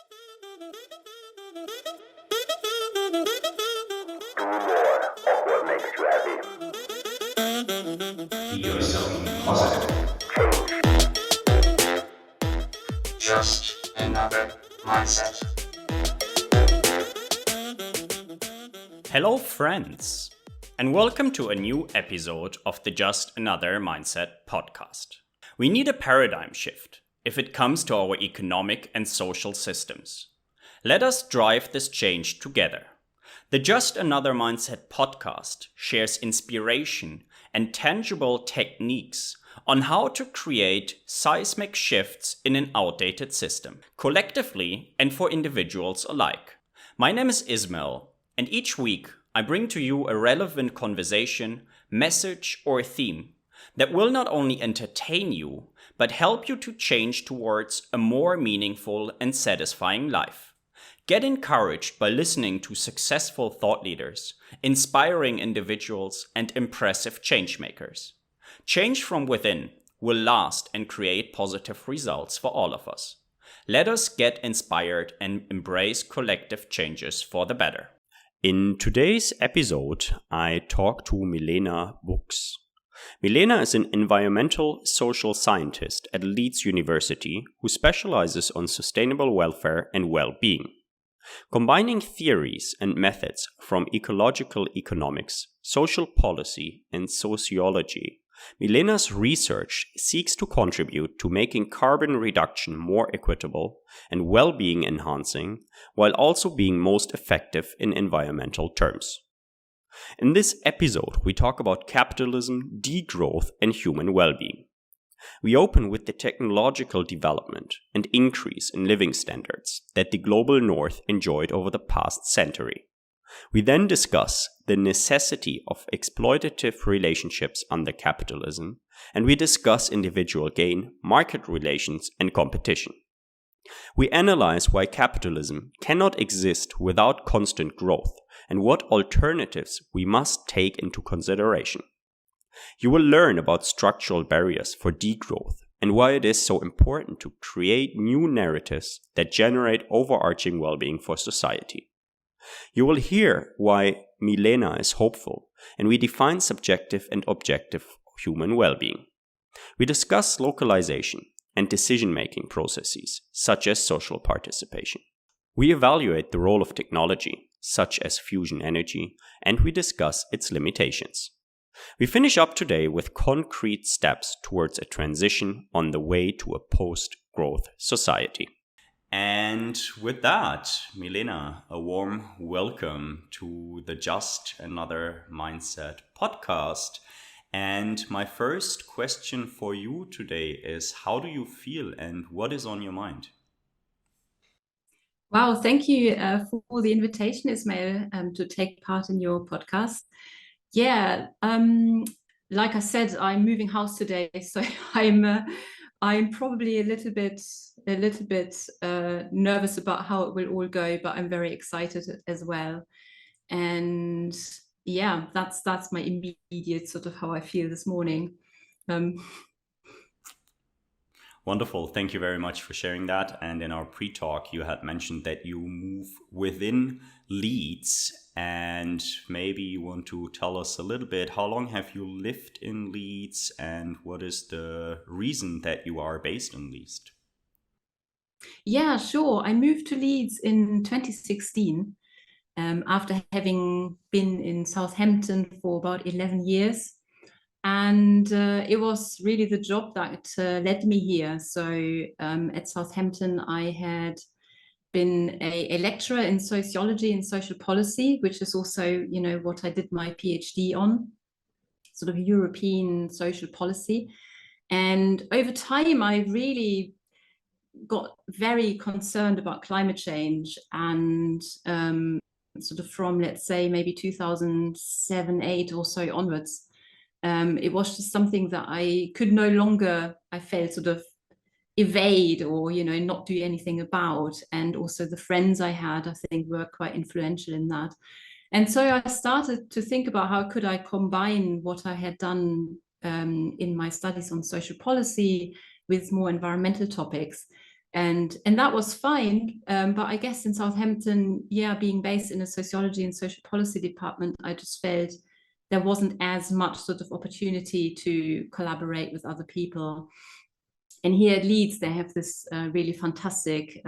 Be yourself, positive. Just another mindset. Hello, friends, and welcome to a new episode of the Just Another Mindset podcast. We need a paradigm shift if it comes to our economic and social systems. Let us drive this change together. The Just Another Mindset podcast shares inspiration and tangible techniques on how to create seismic shifts in an outdated system, collectively and for individuals alike. My name is Ismail, and each week I bring to you a relevant conversation, message, or theme that will not only entertain you, but help you to change towards a more meaningful and satisfying life. Get encouraged by listening to successful thought leaders, inspiring individuals, and impressive changemakers. Change from within will last and create positive results for all of us. Let us get inspired and embrace collective changes for the better. In today's episode, I talk to Milena Buchs. Milena is an environmental social scientist at Leeds University who specializes on sustainable welfare and well-being. Combining theories and methods from ecological economics, social policy, and sociology, Milena's research seeks to contribute to making carbon reduction more equitable and well-being enhancing, while also being most effective in environmental terms. In this episode, we talk about capitalism, degrowth, and human well-being. We open with the technological development and increase in living standards that the global north enjoyed over the past century. We then discuss the necessity of exploitative relationships under capitalism, and we discuss individual gain, market relations, and competition. We analyze why capitalism cannot exist without constant growth and what alternatives we must take into consideration. You will learn about structural barriers for degrowth and why it is so important to create new narratives that generate overarching well-being for society. You will hear why Milena is hopeful, and we define subjective and objective human well-being. We discuss localization and decision-making processes, such as social participation. We evaluate the role of technology, such as fusion energy, and we discuss its limitations. We finish up today with concrete steps towards a transition on the way to a post-growth society. And with that, Milena, a warm welcome to the Just Another Mindset podcast. And my first question for you today is, how do you feel and what is on your mind? Wow, thank you for the invitation, Ismail, to take part in your podcast. Yeah, like I said, I'm moving house today, so I'm probably a little bit nervous about how it will all go, but I'm very excited as well. And yeah, that's my immediate sort of how I feel this morning. Wonderful. Thank you very much for sharing that. And in our pre-talk, you had mentioned that you move within Leeds, and maybe you want to tell us a little bit, how long have you lived in Leeds and what is the reason that you are based in Leeds? Yeah, sure. I moved to Leeds in 2016 after having been in Southampton for about 11 years. And it was really the job that led me here. So at Southampton, I had been a lecturer in sociology and social policy, which is also, what I did my PhD on, sort of European social policy. And over time, I really got very concerned about climate change, and sort of from, let's say, maybe 2007-8 or so onwards, it was just something that I could no longer, I felt, sort of evade or, not do anything about. And also the friends I had, I think, were quite influential in that. And so I started to think about how could I combine what I had done in my studies on social policy with more environmental topics. And that was fine. But I guess in Southampton, being based in a sociology and social policy department, I just felt there wasn't as much sort of opportunity to collaborate with other people. And here at Leeds, they have this really fantastic,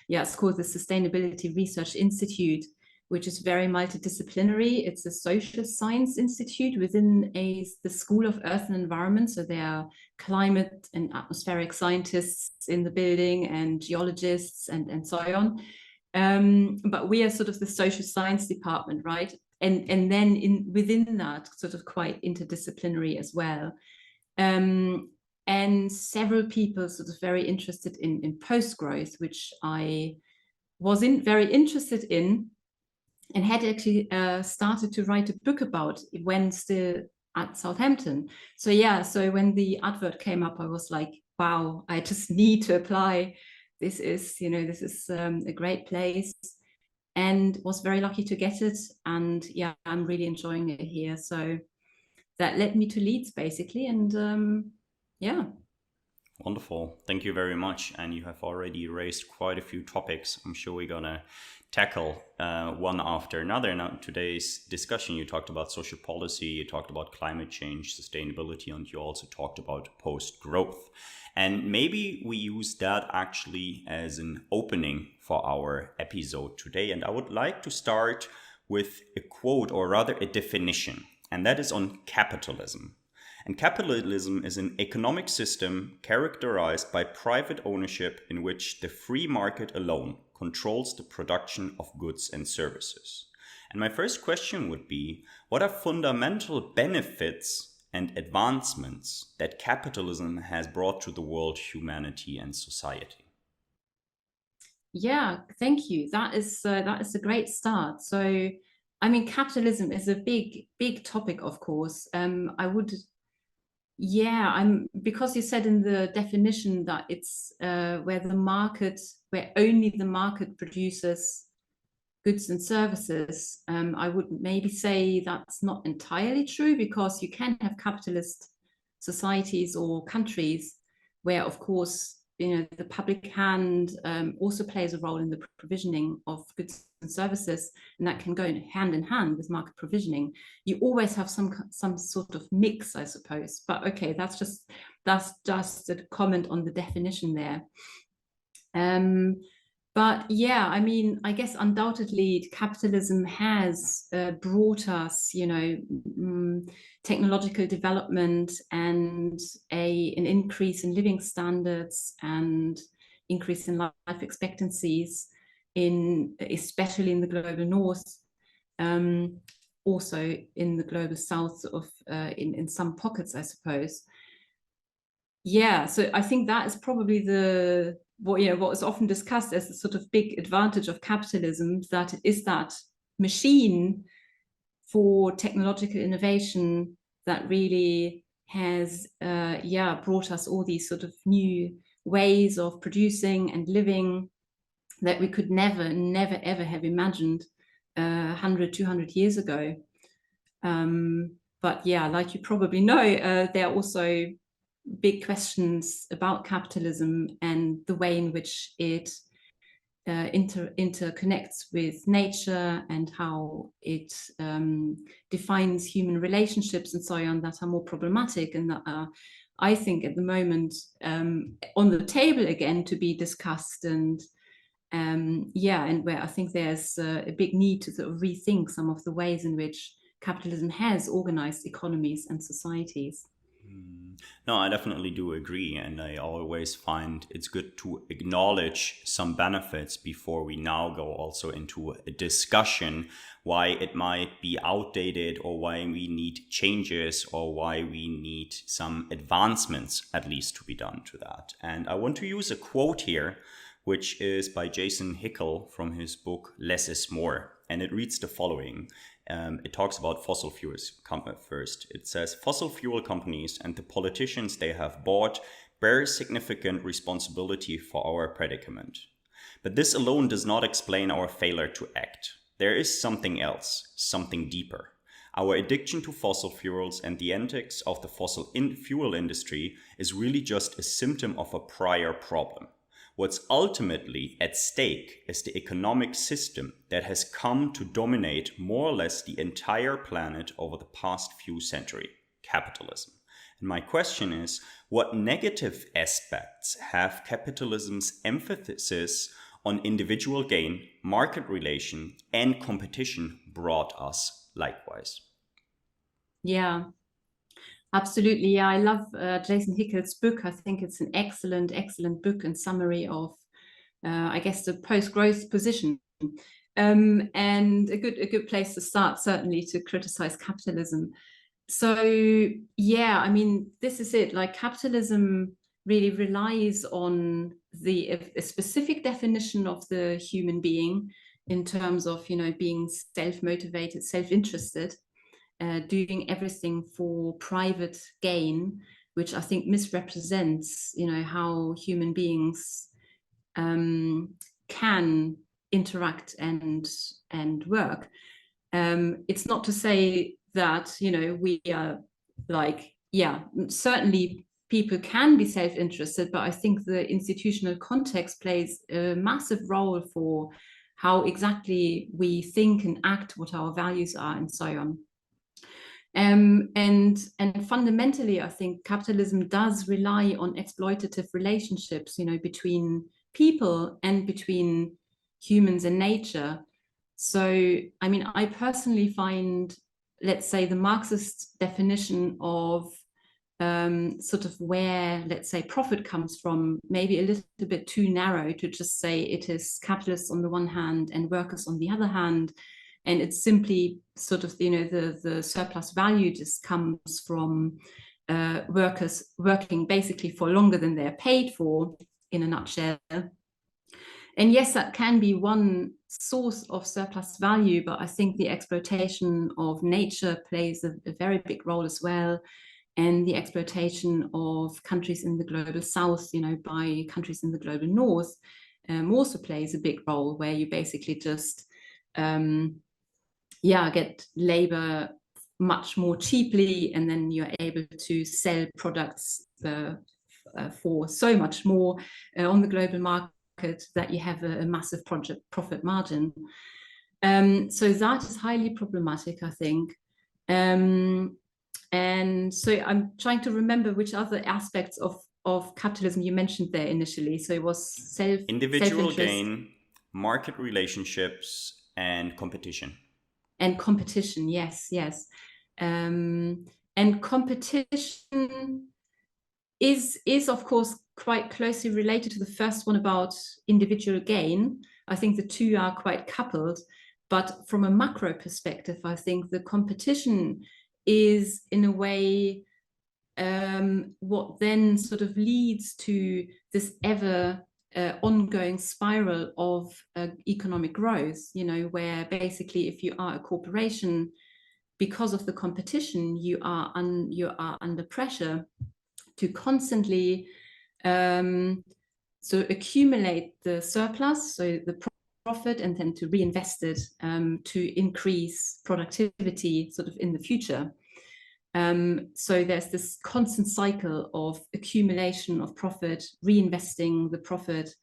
it's called the Sustainability Research Institute, which is very multidisciplinary. It's a social science institute within the School of Earth and Environment. So there are climate and atmospheric scientists in the building and geologists and so on. But we are sort of the social science department, right? And then within that, sort of quite interdisciplinary as well. And several people sort of very interested in post-growth, which I wasn't very interested in, and had actually started to write a book about when still at Southampton. So when the advert came up, I was like, wow, I just need to apply. This is a great place, and was very lucky to get it. And I'm really enjoying it here. So that led me to Leeds, basically. And Wonderful. Thank you very much. And you have already raised quite a few topics. I'm sure we're going to tackle one after another. Now, in today's discussion, you talked about social policy, you talked about climate change, sustainability, and you also talked about post-growth. And maybe we use that actually as an opening for our episode today. And I would like to start with a quote, or rather a definition, and that is on capitalism. And capitalism is an economic system characterized by private ownership in which the free market alone controls the production of goods and services. And my first question would be, what are fundamental benefits and advancements that capitalism has brought to the world, humanity, and society? Yeah, thank you. That is a great start. So, I mean, capitalism is a big topic, of course. Because you said in the definition that it's where only the market produces goods and services. I would maybe say that's not entirely true, because you can have capitalist societies or countries where, of course, the public hand also plays a role in the provisioning of goods and services, and that can go hand in hand with market provisioning. You always have some sort of mix, I suppose. But okay, that's just a comment on the definition there. But I mean, I guess undoubtedly capitalism has brought us, technological development and an increase in living standards and increase in life expectancies, especially in the global north, also in the global south in some pockets, I suppose. So I think that is probably what is often discussed as the sort of big advantage of capitalism, that it is that machine for technological innovation that really has brought us all these sort of new ways of producing and living that we could never ever have imagined 100, 200 years ago. But like you probably know, there are also big questions about capitalism and the way in which it interconnects with nature, and how it defines human relationships and so on, that are more problematic, and that are, I think, at the moment on the table again to be discussed. And where I think there's a big need to sort of rethink some of the ways in which capitalism has organized economies and societies. No, I definitely do agree. And I always find it's good to acknowledge some benefits before we now go also into a discussion why it might be outdated, or why we need changes, or why we need some advancements at least to be done to that. And I want to use a quote here, which is by Jason Hickel from his book Less is More. And it reads the following. It talks about fossil fuels first. It says, fossil fuel companies and the politicians they have bought bear significant responsibility for our predicament. But this alone does not explain our failure to act. There is something else, something deeper. Our addiction to fossil fuels and the antics of the fossil fuel industry is really just a symptom of a prior problem. What's ultimately at stake is the economic system that has come to dominate more or less the entire planet over the past few centuries, capitalism. And my question is, what negative aspects have capitalism's emphasis on individual gain, market relation, and competition brought us likewise? Yeah, absolutely. Yeah, I love Jason Hickel's book. I think it's an excellent, excellent book and summary of, I guess, the post-growth position. And a good place to start, certainly, to criticize capitalism. So, yeah, I mean, this is it. Like, capitalism really relies on a specific definition of the human being in terms of, being self-motivated, self-interested, doing everything for private gain, which I think misrepresents, how human beings can interact and work. It's not to say that, we are like, yeah, certainly people can be self-interested, but I think the institutional context plays a massive role for how exactly we think and act, what our values are, and so on. And fundamentally, I think capitalism does rely on exploitative relationships, between people and between humans and nature. So, I mean, I personally find, let's say, the Marxist definition of sort of where, let's say, profit comes from, maybe a little bit too narrow to just say it is capitalists on the one hand and workers on the other hand. And it's simply sort of, the surplus value just comes from workers working basically for longer than they're paid for, in a nutshell. And yes, that can be one source of surplus value, but I think the exploitation of nature plays a very big role as well. And the exploitation of countries in the global south, by countries in the global north, also plays a big role, where you basically just get labor much more cheaply, and then you're able to sell products for so much more on the global market that you have a massive profit margin. So that is highly problematic, I think. And so I'm trying to remember which other aspects of capitalism you mentioned there initially. So it was individual gain, market relationships, and competition. And competition, yes. And competition is of course quite closely related to the first one about individual gain. I think the two are quite coupled, but from a macro perspective, I think the competition is in a way what then sort of leads to this ever ongoing spiral of economic growth, where basically if you are a corporation, because of the competition, you are under pressure to constantly accumulate the surplus, so the profit, and then to reinvest it to increase productivity sort of in the future. So there's this constant cycle of accumulation of profit, reinvesting the profit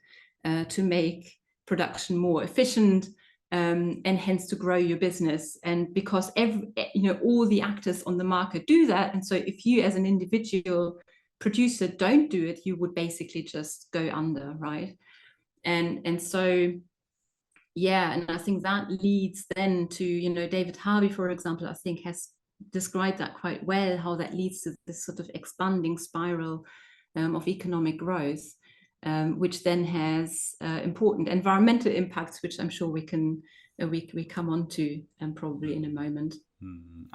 to make production more efficient, and hence to grow your business. And because all the actors on the market do that, and so if you as an individual producer don't do it, you would basically just go under, right? And so yeah, and I think that leads then to, David Harvey, for example, I think has described that quite well, how that leads to this sort of expanding spiral of economic growth, which then has important environmental impacts, which I'm sure we come on to probably in a moment.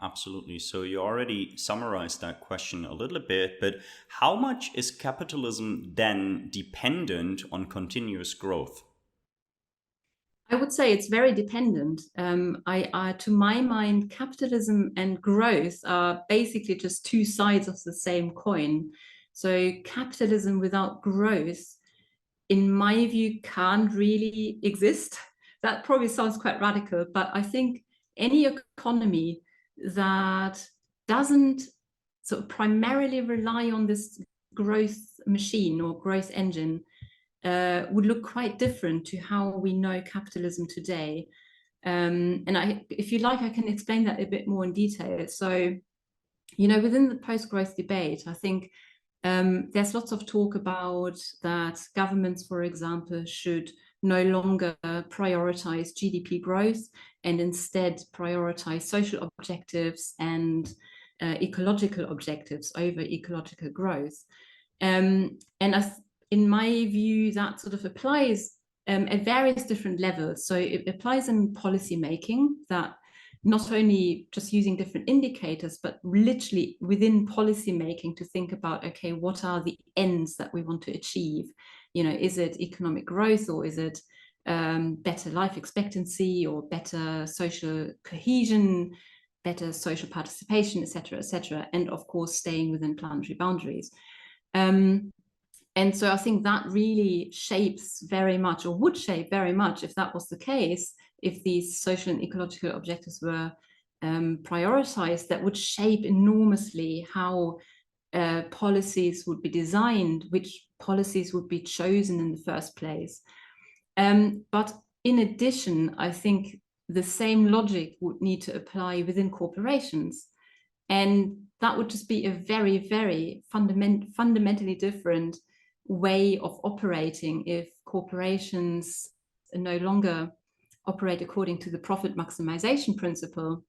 Absolutely. So you already summarized that question a little bit, but how much is capitalism then dependent on continuous growth? I would say it's very dependent. To my mind, capitalism and growth are basically just two sides of the same coin. So capitalism without growth, in my view, can't really exist. That probably sounds quite radical, but I think any economy that doesn't sort of primarily rely on this growth machine or growth engine would look quite different to how we know capitalism today. And if you like, I can explain that a bit more in detail. So, within the post-growth debate, I think there's lots of talk about that governments, for example, should no longer prioritize GDP growth and instead prioritize social objectives and ecological objectives over ecological growth. And in my view, that sort of applies at various different levels. So it applies in policy making, that not only just using different indicators, but literally within policy making to think about, okay, what are the ends that we want to achieve? Is it economic growth, or is it better life expectancy, or better social cohesion, better social participation, etc., etc., and of course staying within planetary boundaries. And so I think that really shapes very much, or would shape very much, if that was the case, if these social and ecological objectives were prioritized, that would shape enormously how policies would be designed, which policies would be chosen in the first place. But in addition, I think the same logic would need to apply within corporations. And that would just be a very, very fundamentally different way of operating if corporations no longer operate according to the profit maximization principle,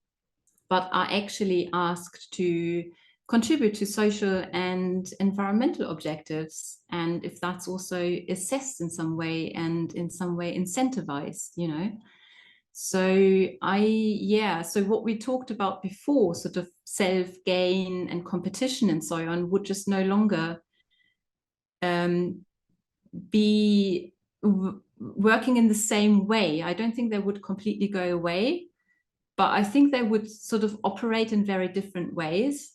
but are actually asked to contribute to social and environmental objectives, and if that's also assessed in some way and in some way incentivized. So what we talked about before, sort of self-gain and competition and so on, would just no longer be working in the same way. I don't think they would completely go away, but I think they would sort of operate in very different ways.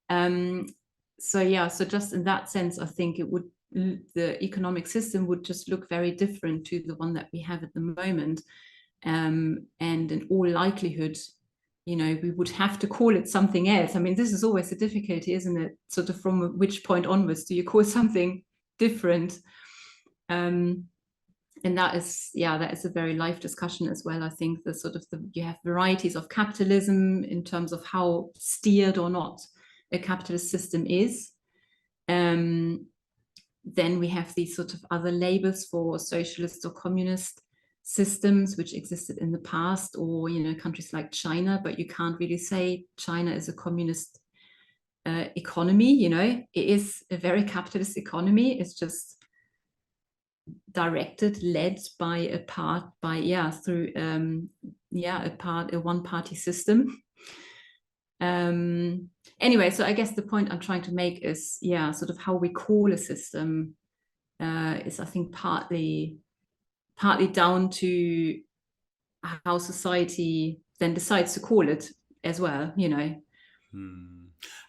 So just in that sense, I think the economic system would just look very different to the one that we have at the moment. And in all likelihood, we would have to call it something else. I mean, this is always a difficulty, isn't it? Sort of from which point onwards do you call something different? And that is a very live discussion as well. I think you have varieties of capitalism in terms of how steered or not a capitalist system is. Then we have these sort of other labels for socialist or communist systems which existed in the past, or countries like China, but you can't really say China is a communist economy. It is a very capitalist economy. It's just led by a one-party system. Anyway, so I guess the point I'm trying to make is sort of how we call a system is, I think, partly down to how society then decides to call it as well.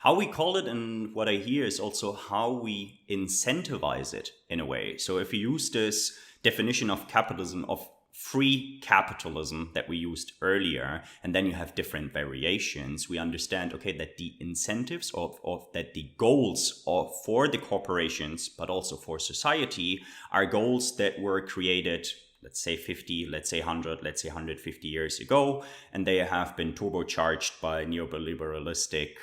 How we call it, and what I hear is also how we incentivize it in a way. So if we use this definition of capitalism, of free capitalism that we used earlier, and then you have different variations, we understand, okay, that the incentives of that the goals for the corporations, but also for society, are goals that were created, let's say 50, let's say 100, let's say 150 years ago, and they have been turbocharged by neoliberalistic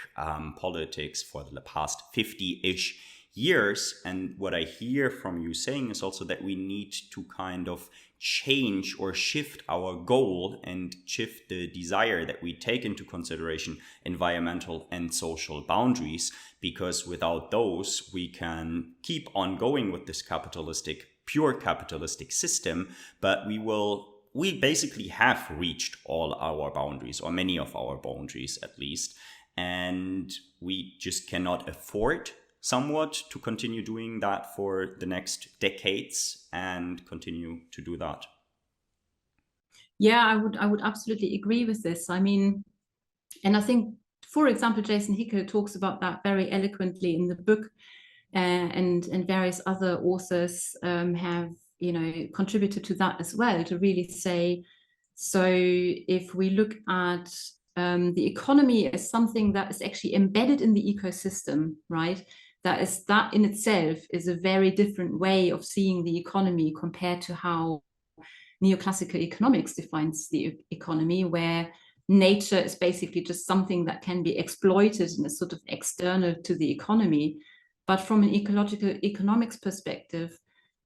politics for the past 50-ish years. And what I hear from you saying is also that we need to kind of change or shift our goal and shift the desire that we take into consideration environmental and social boundaries, because without those, we can keep on going with this pure capitalistic system, but we basically have reached all our boundaries, or many of our boundaries at least, and we just cannot afford somewhat to continue doing that for the next decades and continue to do that. Yeah, I would absolutely agree with this. I mean, and I think, for example, Jason Hickel talks about that very eloquently in the book, and various other authors have contributed to that as well, to really say, so if we look at the economy as something that is actually embedded in the ecosystem, right? that in itself is a very different way of seeing the economy compared to how neoclassical economics defines the economy, where nature is basically just something that can be exploited and is sort of external to the economy. But from an ecological economics perspective,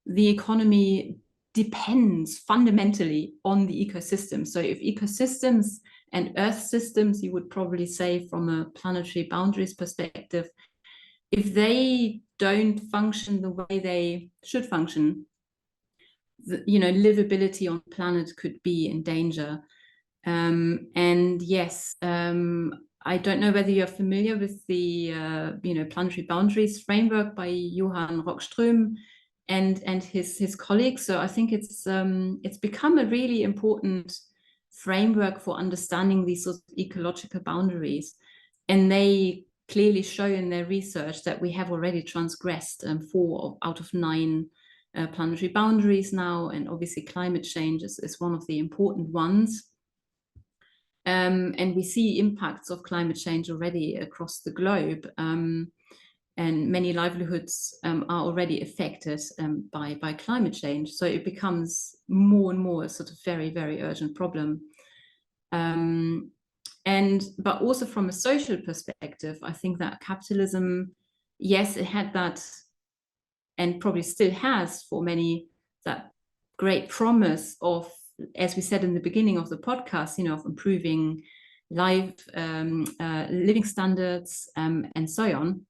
the economy depends fundamentally on the ecosystem. So if ecosystems and earth systems, you would probably say from a planetary boundaries perspective, if they don't function the way they should function, livability on the planet could be in danger. And yes, I don't know whether you're familiar with the planetary boundaries framework by Johan Rockström and his colleagues. So I think it's become a really important framework for understanding these sort of ecological boundaries. And they clearly show in their research that we have already transgressed 4 out of 9 planetary boundaries now, and obviously climate change is one of the important ones. And we see impacts of climate change already across the globe, and many livelihoods are already affected by climate change. So it becomes more and more a sort of very, very urgent problem. But also from a social perspective, I think that capitalism, yes, it had that, and probably still has for many, that great promise of, as we said in the beginning of the podcast, of improving living standards and so on.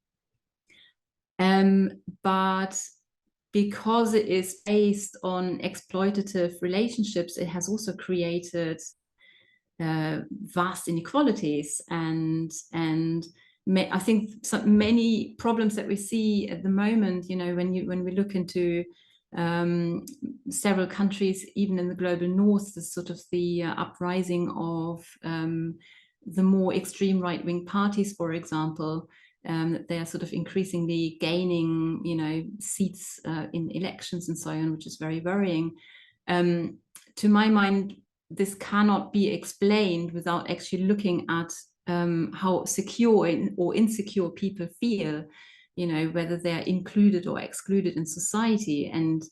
But because it is based on exploitative relationships, it has also created vast inequalities and I think many problems that we see at the moment, when we look into several countries, even in the global north, the sort of the uprising of the more extreme right-wing parties, for example, they are sort of increasingly gaining, seats in elections and so on, which is very worrying. To my mind, this cannot be explained without actually looking at how secure or insecure people feel, whether they're included or excluded in society. And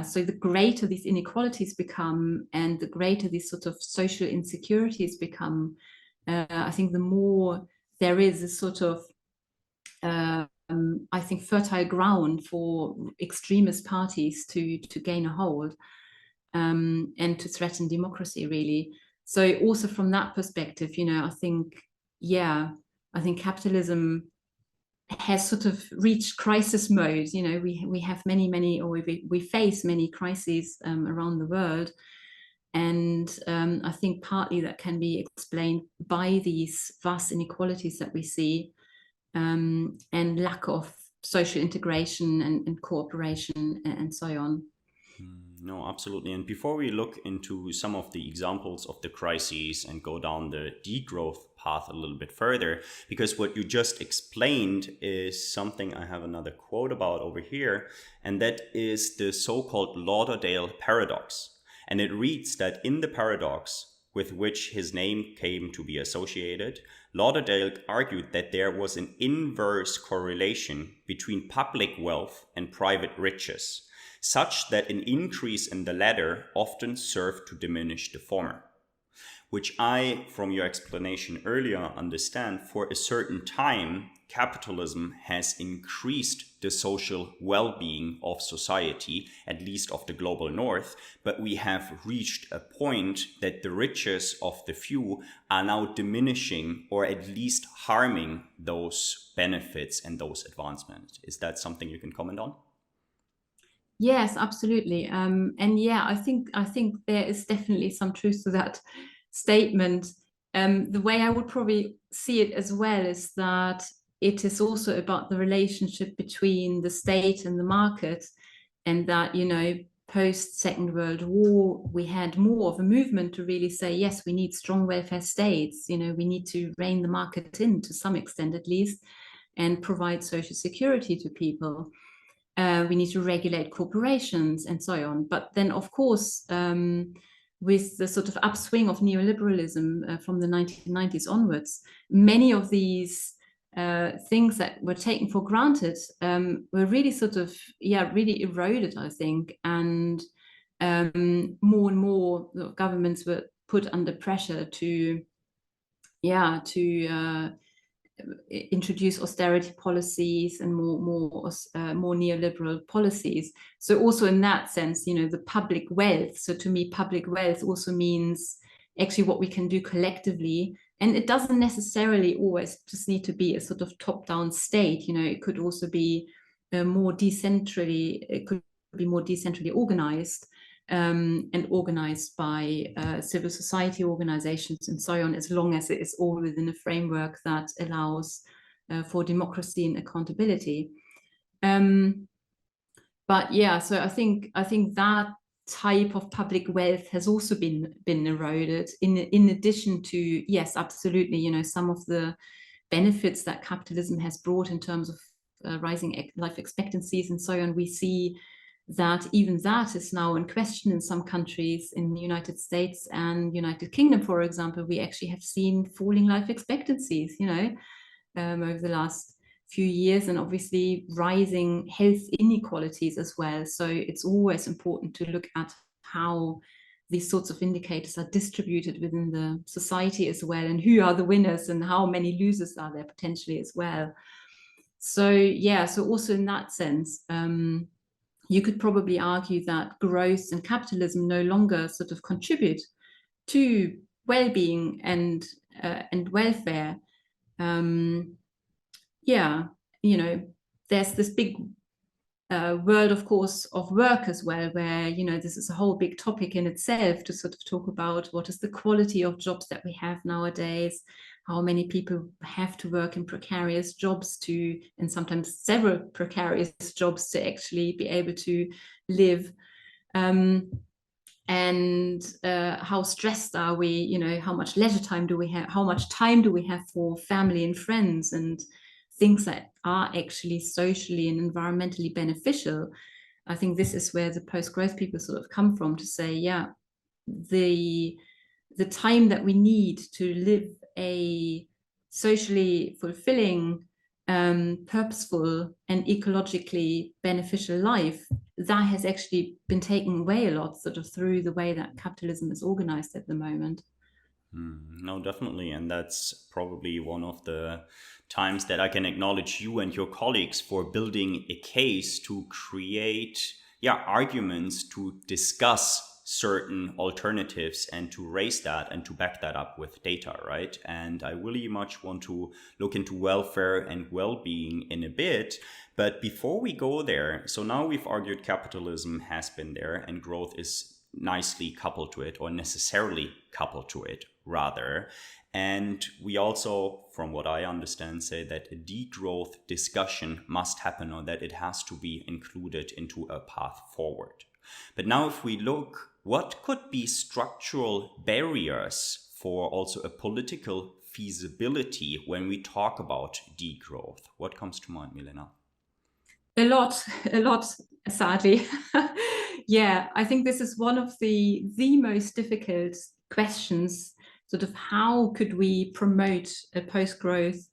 so the greater these inequalities become and the greater these sort of social insecurities become, I think the more there is a sort of, I think, fertile ground for extremist parties to gain a hold and to threaten democracy, really. So also from that perspective, I think capitalism has sort of reached crisis mode. We have many, or we face many crises around the world. And I think partly that can be explained by these vast inequalities that we see and lack of social integration and cooperation and so on. No, absolutely. And before we look into some of the examples of the crises and go down the degrowth path a little bit further, because what you just explained is something I have another quote about over here, and that is the so-called Lauderdale paradox. And it reads that in the paradox with which his name came to be associated, Lauderdale argued that there was an inverse correlation between public wealth and private riches, such that an increase in the latter often served to diminish the former. Which I, from your explanation earlier, understand for a certain time, capitalism has increased the social well-being of society, at least of the global north, but we have reached a point that the riches of the few are now diminishing or at least harming those benefits and those advancements. Is that something you can comment on? Yes, absolutely. And yeah, I think there is definitely some truth to that statement. The way I would probably see it as well is that it is also about the relationship between the state and the market, and that, post Second World War, we had more of a movement to really say, yes, we need strong welfare states. We need to rein the market in to some extent at least, and provide social security to people. We need to regulate corporations and so on. But then, of course, with the sort of upswing of neoliberalism from the 1990s onwards, many of these things that were taken for granted were really sort of, really eroded, I think. And more and more governments were put under pressure to introduce austerity policies and more neoliberal policies. So also in that sense, the public wealth. So to me, public wealth also means actually what we can do collectively. And it doesn't necessarily always just need to be a sort of top-down state. It could also be more decentrally organized. And organized by civil society organizations and so on, as long as it is all within a framework that allows for democracy and accountability. But yeah, so I think that type of public wealth has also been eroded. In addition to, yes, absolutely, some of the benefits that capitalism has brought in terms of rising life expectancies and so on, we see that even that is now in question in some countries. In the United States and United Kingdom, for example, we actually have seen falling life expectancies, over the last few years, and obviously rising health inequalities as well. So it's always important to look at how these sorts of indicators are distributed within the society as well, and who are the winners and how many losers are there potentially as well. So yeah, so also in that sense, you could probably argue that growth and capitalism no longer sort of contribute to well-being and welfare. There's this big world, of course, of work as well, where this is a whole big topic in itself, to sort of talk about what is the quality of jobs that we have nowadays, how many people have to work in precarious jobs and sometimes several precarious jobs to actually be able to live. And how stressed are we, how much leisure time do we have, how much time do we have for family and friends and things that are actually socially and environmentally beneficial. I think this is where the post-growth people sort of come from, to say, the time that we need to live a socially fulfilling, purposeful and ecologically beneficial life, that has actually been taken away a lot, sort of through the way that capitalism is organized at the moment. No, definitely. And that's probably one of the times that I can acknowledge you and your colleagues for building a case to create arguments to discuss certain alternatives and to raise that and to back that up with data, right? And I really much want to look into welfare and well-being in a bit. But before we go there, so now we've argued capitalism has been there and growth is nicely coupled to it, or necessarily coupled to it, rather. And we also, from what I understand, say that a degrowth discussion must happen, or that it has to be included into a path forward. But now if we look, what could be structural barriers for also a political feasibility when we talk about degrowth? What comes to mind, Milena? A lot, sadly. Yeah, I think this is one of the most difficult questions, sort of how could we promote a post-growth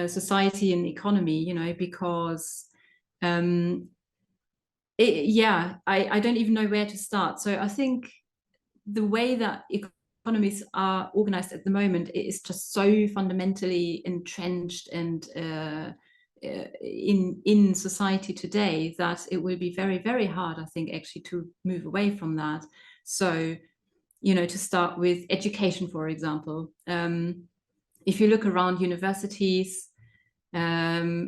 society and economy, because I don't even know where to start. So I think the way that economies are organized at the moment is just so fundamentally entrenched and in society today that it will be very, very hard, I think, actually to move away from that. So, to start with education, for example, if you look around universities, there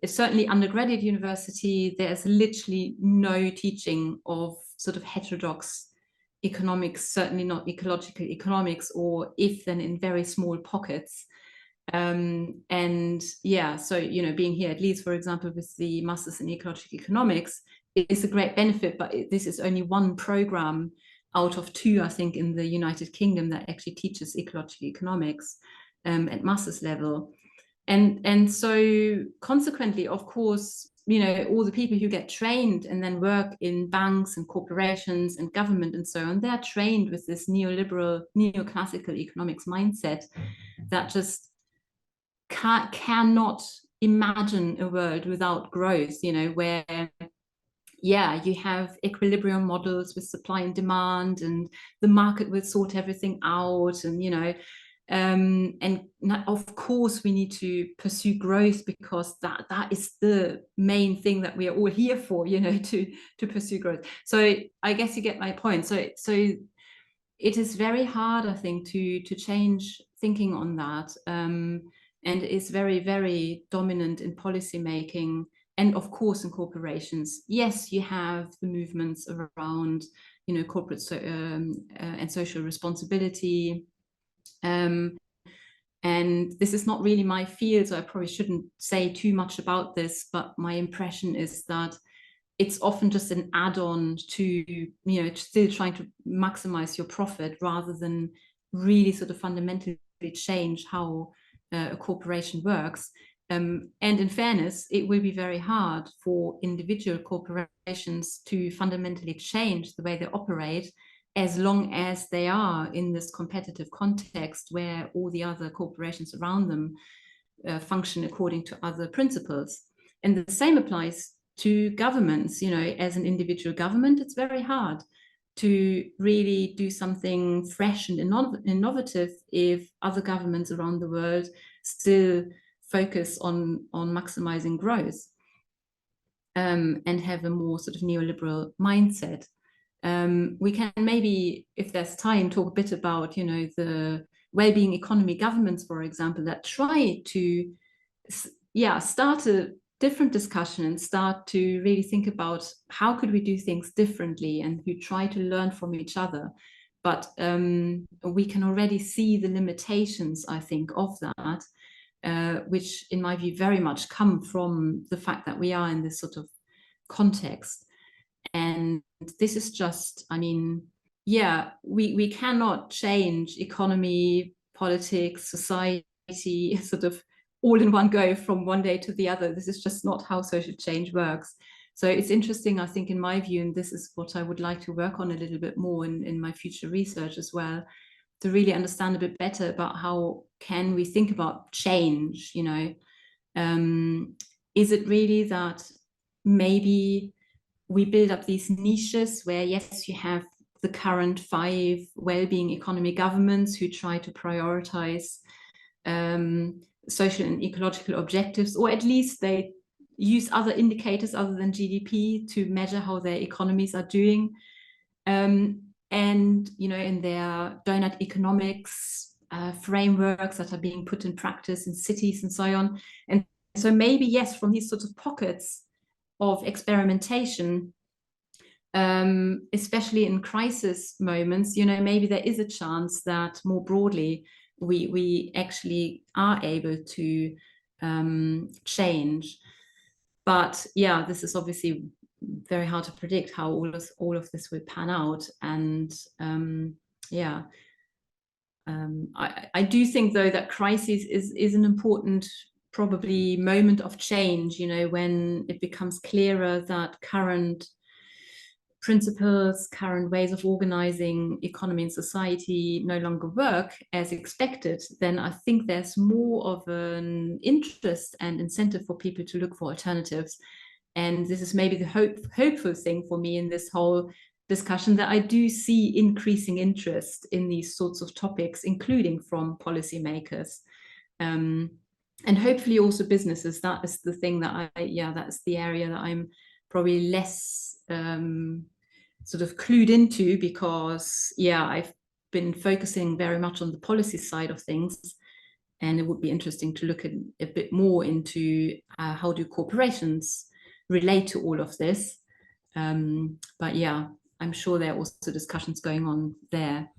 certainly undergraduate university, there's literally no teaching of sort of heterodox economics, certainly not ecological economics, or if then in very small pockets. So being here at Leeds, for example, with the Masters in Ecological Economics, is a great benefit, but this is only one program out of two, I think, in the United Kingdom that actually teaches ecological economics at master's level. And so consequently, of course, all the people who get trained and then work in banks and corporations and government and so on, they're trained with this neoliberal, neoclassical economics mindset that just cannot imagine a world without growth, where you have equilibrium models with supply and demand, and the market will sort everything out, and of course we need to pursue growth, because that is the main thing that we are all here for, to pursue growth. So I guess you get my point. So it is very hard, I think, to change thinking on that, and it's very, very dominant in policy making, and of course in corporations. Yes, you have the movements around corporate and social responsibility, and this is not really my field, so I probably shouldn't say too much about this, but my impression is that it's often just an add-on to still trying to maximize your profit, rather than really sort of fundamentally change how a corporation works. And in fairness, it will be very hard for individual corporations to fundamentally change the way they operate, as long as they are in this competitive context where all the other corporations around them function according to other principles. And the same applies to governments. As an individual government, it's very hard to really do something fresh and innovative if other governments around the world still focus on maximizing growth, and have a more sort of neoliberal mindset. We can maybe, if there's time, talk a bit about the well-being economy governments, for example, that try to start a different discussion and start to really think about how could we do things differently, and who try to learn from each other. But we can already see the limitations, I think, of that, which in my view very much come from the fact that we are in this sort of context. And this is just, we cannot change economy, politics, society sort of all in one go from one day to the other. This is just not how social change works. So it's interesting, I think, in my view, and this is what I would like to work on a little bit more in my future research as well, to really understand a bit better about how can we think about change. Is it really that maybe we build up these niches where, yes, you have the current 5 well-being economy governments who try to prioritize social and ecological objectives, or at least they use other indicators other than GDP to measure how their economies are doing, and in their donut economics frameworks that are being put in practice in cities and so on. And so maybe, yes, from these sorts of pockets of experimentation, especially in crisis moments, maybe there is a chance that more broadly we actually are able to change. But this is obviously very hard to predict how all of this will pan out. And I do think, though, that crisis is an important probably moment of change, when it becomes clearer that current principles, current ways of organizing economy and society no longer work as expected. Then I think there's more of an interest and incentive for people to look for alternatives. And this is maybe the hopeful thing for me in this whole discussion, that I do see increasing interest in these sorts of topics, including from policymakers. And hopefully also businesses. That is the thing that that's the area that I'm probably less sort of clued into, because I've been focusing very much on the policy side of things, and it would be interesting to look a bit more into how do corporations relate to all of this. But I'm sure there are also discussions going on there.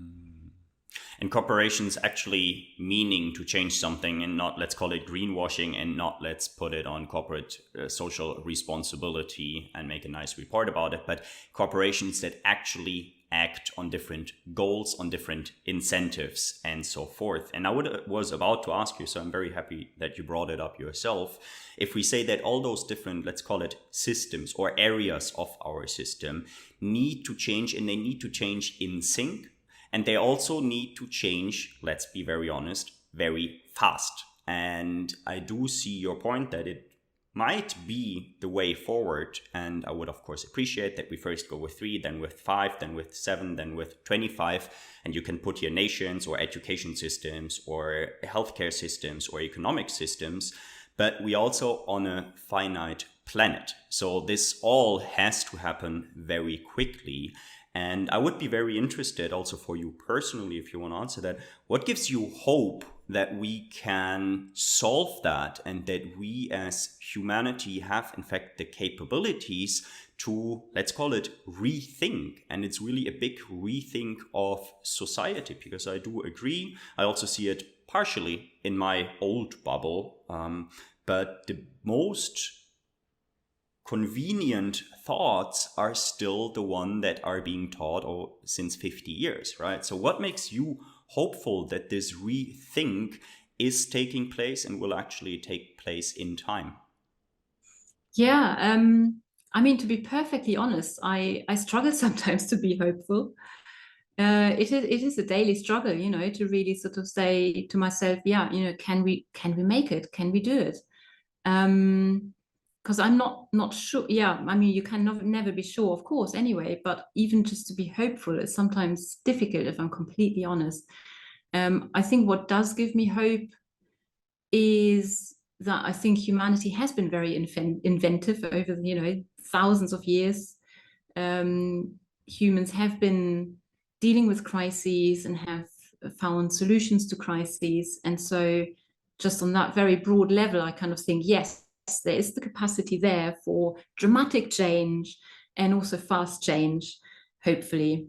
And corporations actually meaning to change something, and not, let's call it greenwashing, and not let's put it on corporate social responsibility and make a nice report about it, but corporations that actually act on different goals, on different incentives, and so forth. And I was about to ask you, so I'm very happy that you brought it up yourself. If we say that all those different, let's call it systems or areas of our system, need to change, and they need to change in sync, and they also need to change, let's be very honest, very fast. And I do see your point that it might be the way forward. And I would, of course, appreciate that we first go with 3, then with 5, then with 7, then with 25. And you can put here nations or education systems or healthcare systems or economic systems. But we also on a finite planet. So this all has to happen very quickly. And I would be very interested also for you personally, if you want to answer that, what gives you hope that we can solve that and that we as humanity have in fact the capabilities to, let's call it, rethink. And it's really a big rethink of society, because I do agree. I also see it partially in my old bubble. But the most convenient thoughts are still the one that are being taught since 50 years, right? So what makes you hopeful that this rethink is taking place and will actually take place in time? Yeah, I mean, to be perfectly honest, I struggle sometimes to be hopeful. It is a daily struggle, to really sort of say to myself, yeah, can we make it? Can we do it? Because I'm not sure. Yeah, I mean, you can never be sure, of course, anyway. But even just to be hopeful is sometimes difficult, if I'm completely honest. I think what does give me hope is that I think humanity has been very inventive over thousands of years. Humans have been dealing with crises and have found solutions to crises, and so just on that very broad level, I kind of think, yes, there is the capacity there for dramatic change and also fast change, hopefully.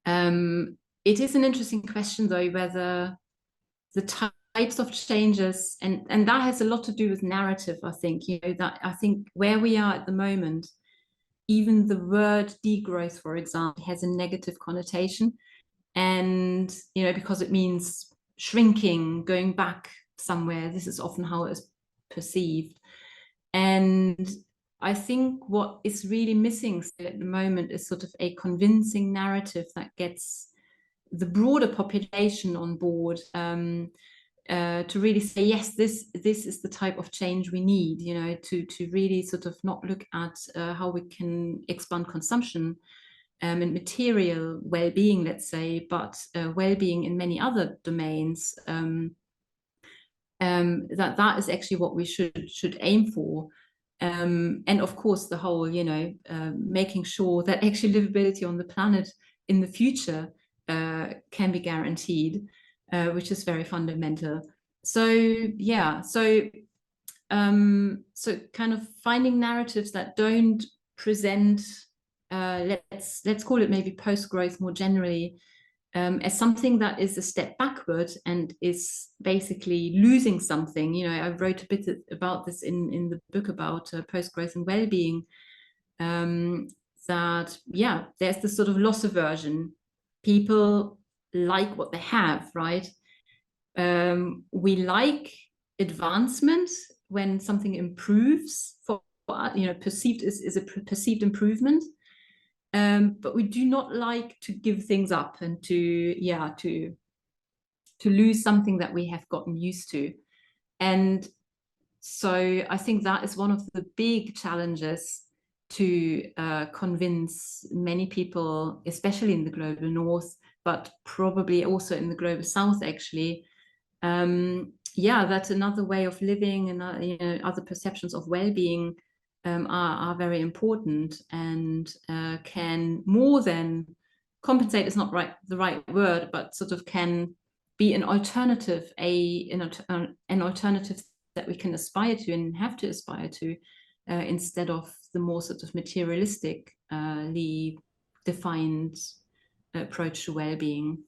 It is an interesting question, though, whether the types of changes, and that has a lot to do with narrative, I think, that I think where we are at the moment, even the word degrowth, for example, has a negative connotation. And, because it means shrinking, going back somewhere. This is often how it is perceived. And I think what is really missing at the moment is sort of a convincing narrative that gets the broader population on board, to really say, yes, this is the type of change we need, to really sort of not look at how we can expand consumption and material well-being, let's say, but well-being in many other domains. That is actually what we should aim for. And of course, the whole, making sure that actually livability on the planet in the future can be guaranteed, which is very fundamental. So yeah, so kind of finding narratives that don't present, let's call it maybe post-growth more generally, as something that is a step backward and is basically losing something. I wrote a bit about this in the book about post-growth and well-being, that, yeah, there's this sort of loss aversion. People like what they have, right? We like advancement when something improves for perceived is a perceived improvement. But we do not like to give things up and to lose something that we have gotten used to. And so I think that is one of the big challenges to convince many people, especially in the global north, but probably also in the global south, actually, that another way of living and other perceptions of well-being are very important, and can more than compensate is not the right word, but sort of can be an alternative, an alternative that we can aspire to and have to aspire to, instead of the more sort of materialistically defined approach to well-being.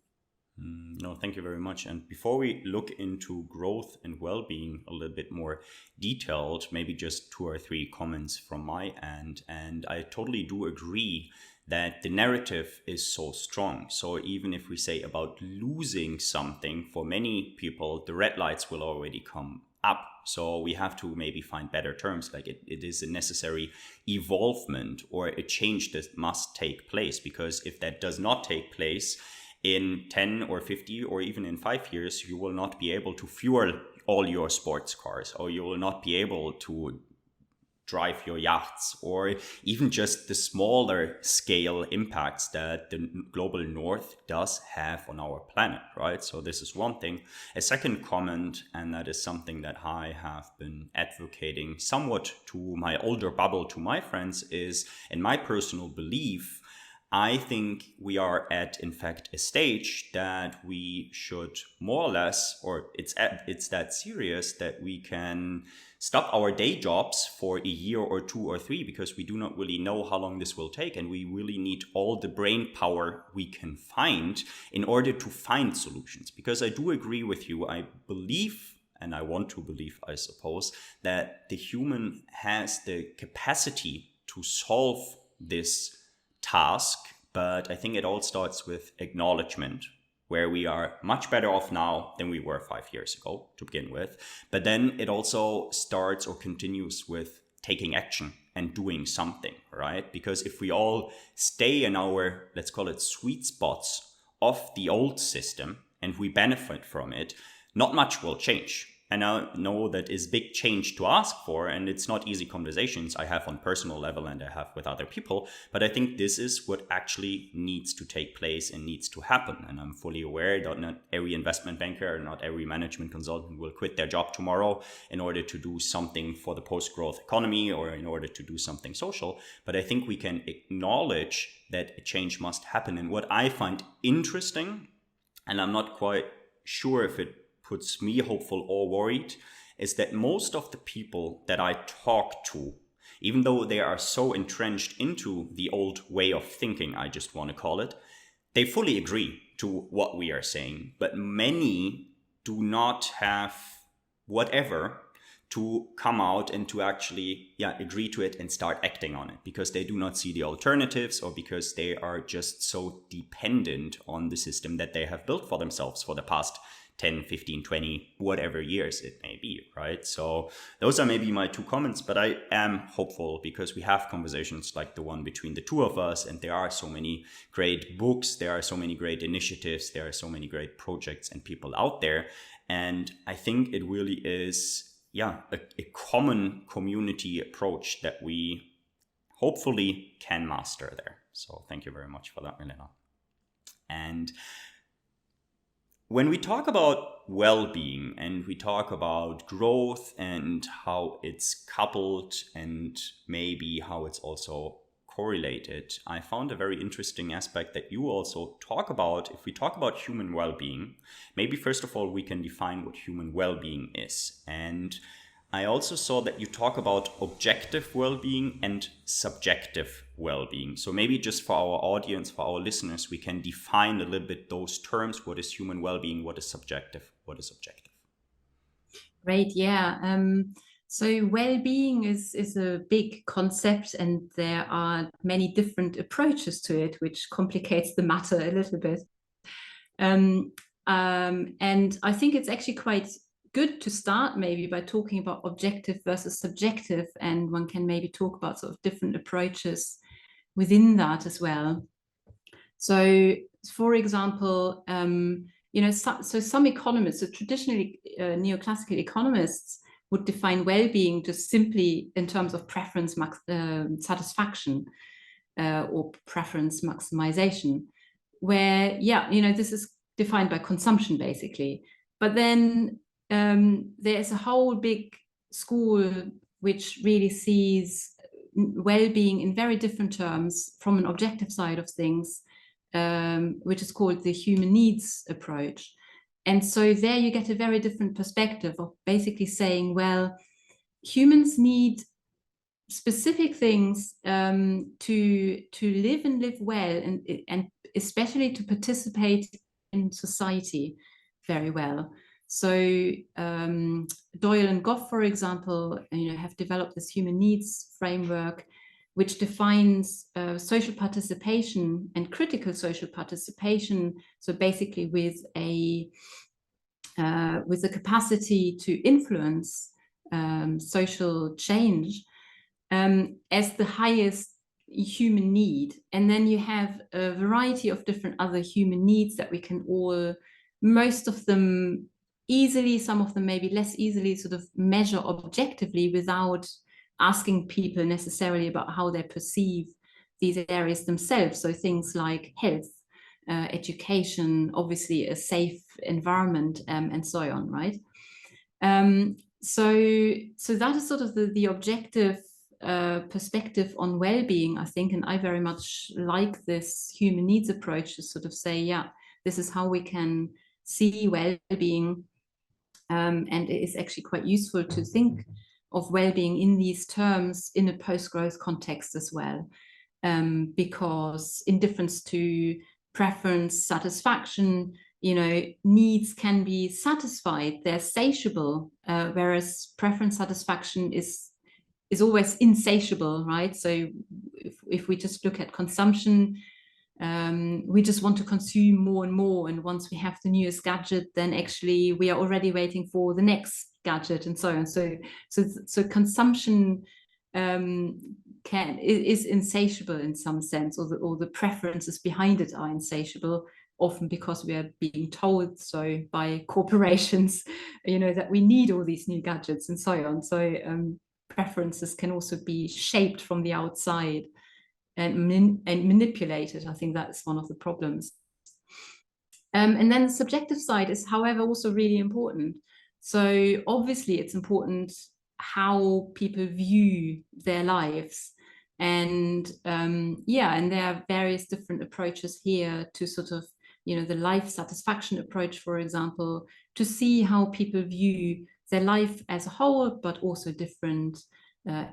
No, thank you very much. And before we look into growth and well-being a little bit more detailed, maybe just 2 or 3 comments from my end. And I totally do agree that the narrative is so strong. So even if we say about losing something, for many people, the red lights will already come up. So we have to maybe find better terms, like it is a necessary evolvement or a change that must take place. Because if that does not take place, in 10 or 50 or even in 5 years, you will not be able to fuel all your sports cars, or you will not be able to drive your yachts, or even just the smaller scale impacts that the global north does have on our planet, right? So this is one thing. A second comment, and that is something that I have been advocating somewhat to my older bubble, to my friends, is, in my personal belief, I think we are at, in fact, a stage that we should more or less, or it's that serious that we can stop our day jobs for a year or 2 or 3, because we do not really know how long this will take, and we really need all the brain power we can find in order to find solutions. Because I do agree with you. I believe, and I want to believe, I suppose, that the human has the capacity to solve this task, but I think it all starts with acknowledgement, where we are much better off now than we were 5 years ago to begin with. But then it also starts or continues with taking action and doing something, right? Because if we all stay in our, let's call it, sweet spots of the old system and we benefit from it, not much will change. And I know that is big change to ask for, and it's not easy conversations I have on personal level and I have with other people, but I think this is what actually needs to take place and needs to happen. And I'm fully aware that not every investment banker or not every management consultant will quit their job tomorrow in order to do something for the post-growth economy or in order to do something social. But I think we can acknowledge that a change must happen. And what I find interesting, and I'm not quite sure if it puts me hopeful or worried, is that most of the people that I talk to, even though they are so entrenched into the old way of thinking, I just want to call it, they fully agree to what we are saying. But many do not have whatever to come out and to actually agree to it and start acting on it, because they do not see the alternatives, or because they are just so dependent on the system that they have built for themselves for the past 10, 15, 20, whatever years it may be, right? So those are maybe my 2 comments, but I am hopeful because we have conversations like the one between the 2 of us, and there are so many great books, there are so many great initiatives, there are so many great projects and people out there. And I think it really is, a common community approach that we hopefully can master there. So thank you very much for that, Milena. And when we talk about well-being and we talk about growth and how it's coupled and maybe how it's also correlated, I found a very interesting aspect that you also talk about. If we talk about human well-being, maybe first of all, we can define what human well-being is. And I also saw that you talk about objective well-being and subjective well-being. So maybe just for our audience, for our listeners, we can define a little bit those terms. What is human well-being? What is subjective? What is objective? Great, yeah. So well-being is a big concept, and there are many different approaches to it, which complicates the matter a little bit. And I think it's actually quite good to start maybe by talking about objective versus subjective, and one can maybe talk about sort of different approaches within that as well. So, for example, so some economists, so traditionally neoclassical economists, would define well-being just simply in terms of preference satisfaction or preference maximization, where this is defined by consumption basically. But then there's a whole big school which really sees well-being in very different terms from an objective side of things, which is called the human needs approach. And so there you get a very different perspective of basically saying, well, humans need specific things to live and live well, and especially to participate in society very well. So Doyle and Goff, for example, have developed this human needs framework, which defines social participation and critical social participation. So basically, with a capacity to influence social change as the highest human need. And then you have a variety of different other human needs that we can all, most of them easily, some of them maybe less easily sort of measure objectively without asking people necessarily about how they perceive these areas themselves. So things like health, education, obviously a safe environment, and so on, right? So that is sort of the objective perspective on well-being, I think, and I very much like this human needs approach to sort of say, yeah, this is how we can see well-being, and it is actually quite useful to think of well-being in these terms in a post-growth context as well, because in difference to preference, satisfaction, needs can be satisfied, they're satiable, whereas preference satisfaction is always insatiable, right? So if we just look at consumption, we just want to consume more and more, and once we have the newest gadget, then actually we are already waiting for the next gadget, and so on. So consumption is insatiable in some sense, or the preferences behind it are insatiable, often because we are being told so by corporations, that we need all these new gadgets and so on. So preferences can also be shaped from the outside and manipulated. I think that's one of the problems. And then the subjective side is, however, also really important. So obviously it's important how people view their lives. And and there are various different approaches here to sort of, the life satisfaction approach, for example, to see how people view their life as a whole, but also different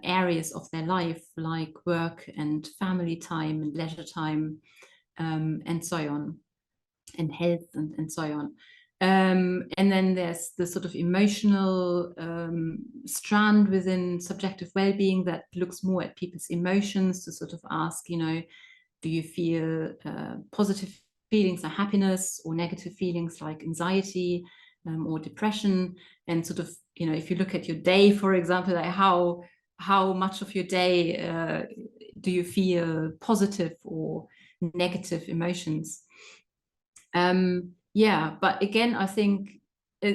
areas of their life, like work and family time and leisure time, and so on, and health and so on. And then there's the sort of emotional strand within subjective well-being that looks more at people's emotions to sort of ask, do you feel positive feelings like happiness, or negative feelings like anxiety, or depression? And sort of, if you look at your day, for example, like how much of your day do you feel positive or negative emotions? But again, I think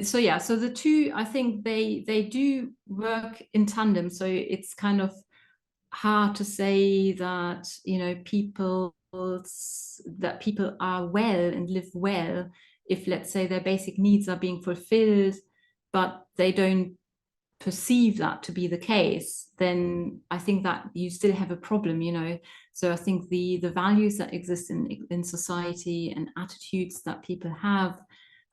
so the two, I think they do work in tandem. So it's kind of hard to say that people are well and live well if, let's say, their basic needs are being fulfilled, but they don't perceive that to be the case. Then I think that you still have a problem. So I think the values that exist in society and attitudes that people have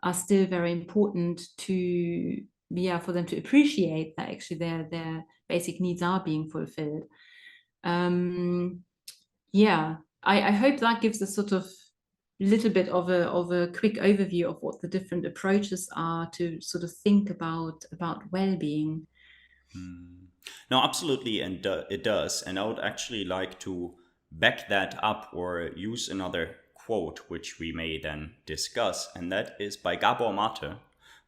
are still very important for them to appreciate that actually their basic needs are being fulfilled. I hope that gives a sort of little bit of a quick overview of what the different approaches are to sort of think about well-being. No, absolutely, and it does. And I would actually like to back that up or use another quote, which we may then discuss, and that is by Gabor Mate,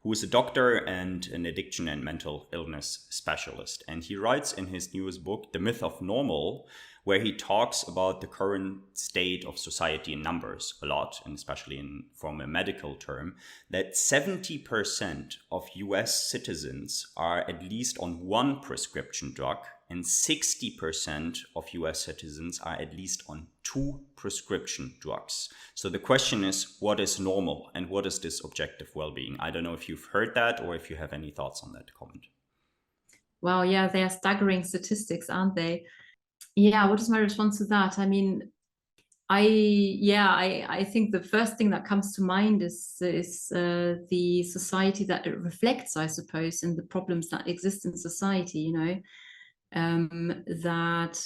who is a doctor and an addiction and mental illness specialist. And he writes in his newest book, The Myth of Normal, where he talks about the current state of society in numbers a lot, and especially from a medical term, that 70% of US citizens are at least on one prescription drug, and 60% of US citizens are at least on 2 prescription drugs. So the question is, what is normal and what is this objective well-being? I don't know if you've heard that or if you have any thoughts on that comment. Well, yeah, they are staggering statistics, aren't they? Yeah, what is my response to that? I mean, I think the first thing that comes to mind is the society that it reflects, I suppose, and the problems that exist in society. That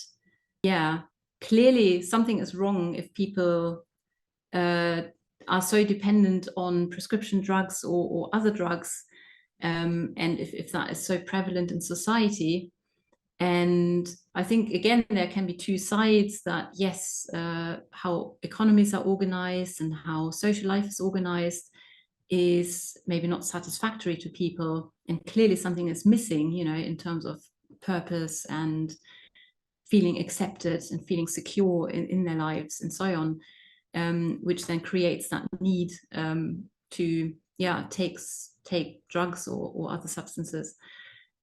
clearly something is wrong if people are so dependent on prescription drugs or other drugs, and if that is so prevalent in society. And I think, again, there can be two sides that, yes, how economies are organized and how social life is organized is maybe not satisfactory to people. And clearly something is missing, in terms of purpose and feeling accepted and feeling secure in their lives and so on, which then creates that need to take drugs or other substances.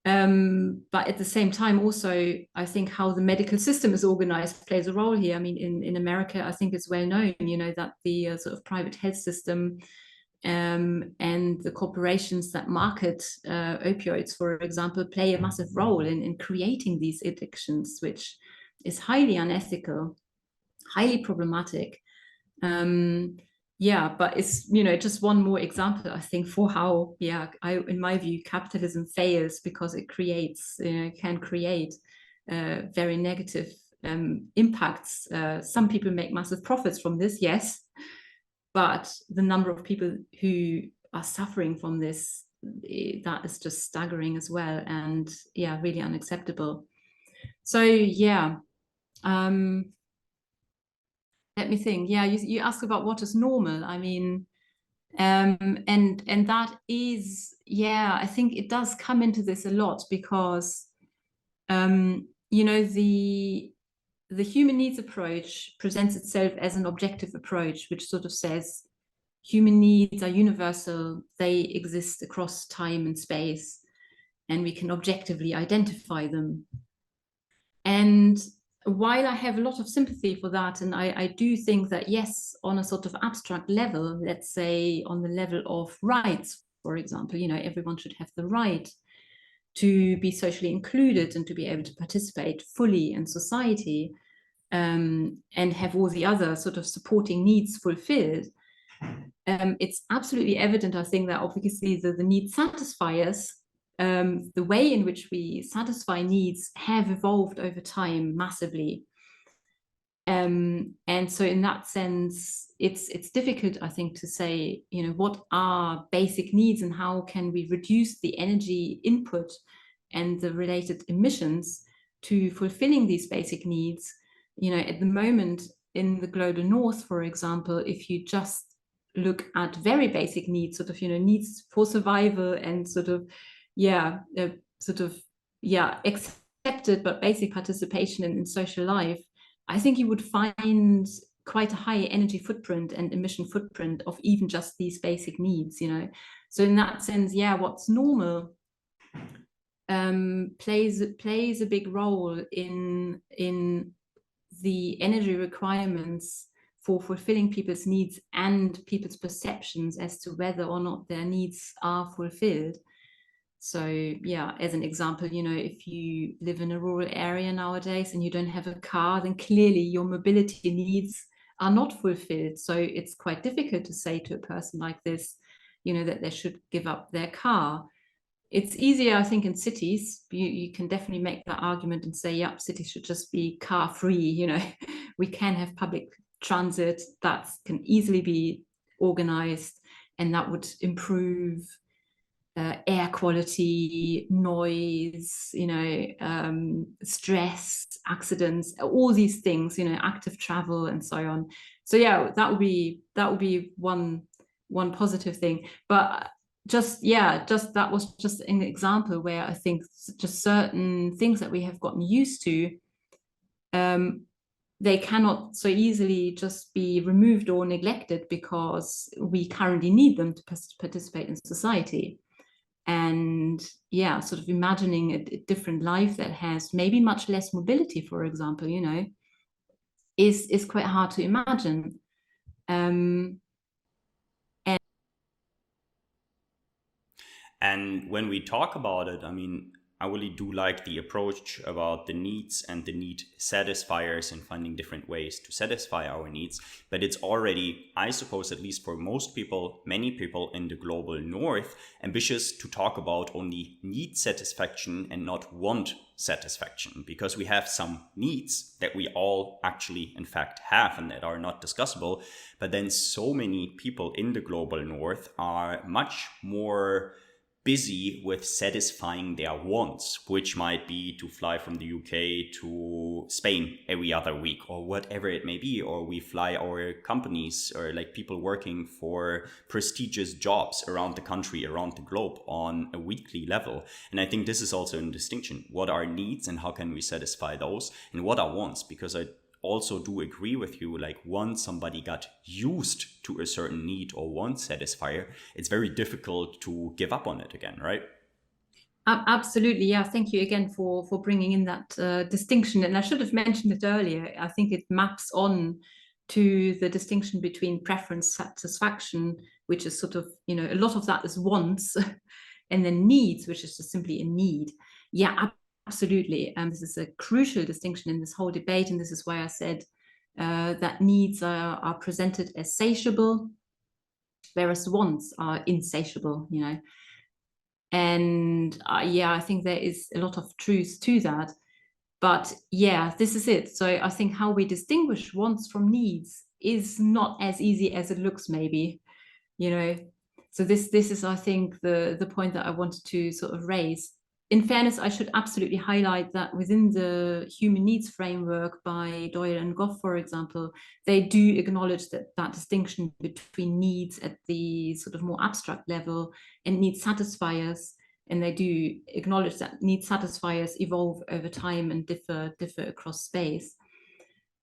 But at the same time, also, I think how the medical system is organized plays a role here. I mean, in America, I think it's well known, that the sort of private health system and the corporations that market opioids, for example, play a massive role in creating these addictions, which is highly unethical, highly problematic. But it's just one more example, I think, for how in my view, capitalism fails because it can create very negative impacts. Some people make massive profits from this, yes, but the number of people who are suffering from this, that is just staggering as well, and really unacceptable. So let me think. You asked about what is normal. I mean, and that is, I think it does come into this a lot because the human needs approach presents itself as an objective approach, which sort of says human needs are universal, they exist across time and space, and we can objectively identify them. And while I have a lot of sympathy for that, and I do think that, yes, on a sort of abstract level, let's say on the level of rights, for example, everyone should have the right to be socially included and to be able to participate fully in society, and have all the other sort of supporting needs fulfilled. It's absolutely evident, I think, that obviously the need satisfiers, the way in which we satisfy needs have evolved over time massively. And so in that sense, it's difficult, I think, to say, what are basic needs and how can we reduce the energy input and the related emissions to fulfilling these basic needs. At the moment in the global north, for example, if you just look at very basic needs, sort of, needs for survival and accepted but basic participation in social life, I think you would find quite a high energy footprint and emission footprint of even just these basic needs, So in that sense, what's normal plays a big role in the energy requirements for fulfilling people's needs and people's perceptions as to whether or not their needs are fulfilled. So as an example, if you live in a rural area nowadays and you don't have a car, then clearly your mobility needs are not fulfilled. So it's quite difficult to say to a person like this, that they should give up their car. It's easier, I think, in cities. You can definitely make that argument and say, cities should just be car free. We can have public transit that can easily be organized, and that would improve air quality, noise, stress, accidents, all these things, active travel and so on. So that would be one positive thing. But that was just an example where I think just certain things that we have gotten used to, they cannot so easily just be removed or neglected because we currently need them to participate in society. And sort of imagining a different life that has maybe much less mobility, for example, is quite hard to imagine. And when we talk about it, I mean, I really do like the approach about the needs and the need satisfiers and finding different ways to satisfy our needs. But it's already, I suppose, at least for most people, many people in the global north, ambitious to talk about only need satisfaction and not want satisfaction, because we have some needs that we all actually, in fact, have and that are not discussable. But then so many people in the global north are much more busy with satisfying their wants, which might be to fly from the UK to Spain every other week or whatever it may be, or we fly our companies or like people working for prestigious jobs around the country, around the globe on a weekly level. And I think this is also a distinction. What are needs and how can we satisfy those, and what are wants? Because also do agree with you, like once somebody got used to a certain need or want satisfier, it's very difficult to give up on it again, right? Absolutely, yeah. Thank you again for bringing in that distinction. And I should have mentioned it earlier. I think it maps on to the distinction between preference satisfaction, which is sort of, a lot of that is wants, and then needs, which is just simply a need. Yeah, absolutely. This is a crucial distinction in this whole debate, and this is why I said that needs are presented as satiable, whereas wants are insatiable. And I think there is a lot of truth to that. But yeah, this is it. So I think how we distinguish wants from needs is not as easy as it looks, maybe. So this is, I think, the point that I wanted to sort of raise. In fairness, I should absolutely highlight that within the human needs framework by Doyle and Goff, for example, they do acknowledge that distinction between needs at the sort of more abstract level and need satisfiers. And they do acknowledge that need satisfiers evolve over time and differ across space.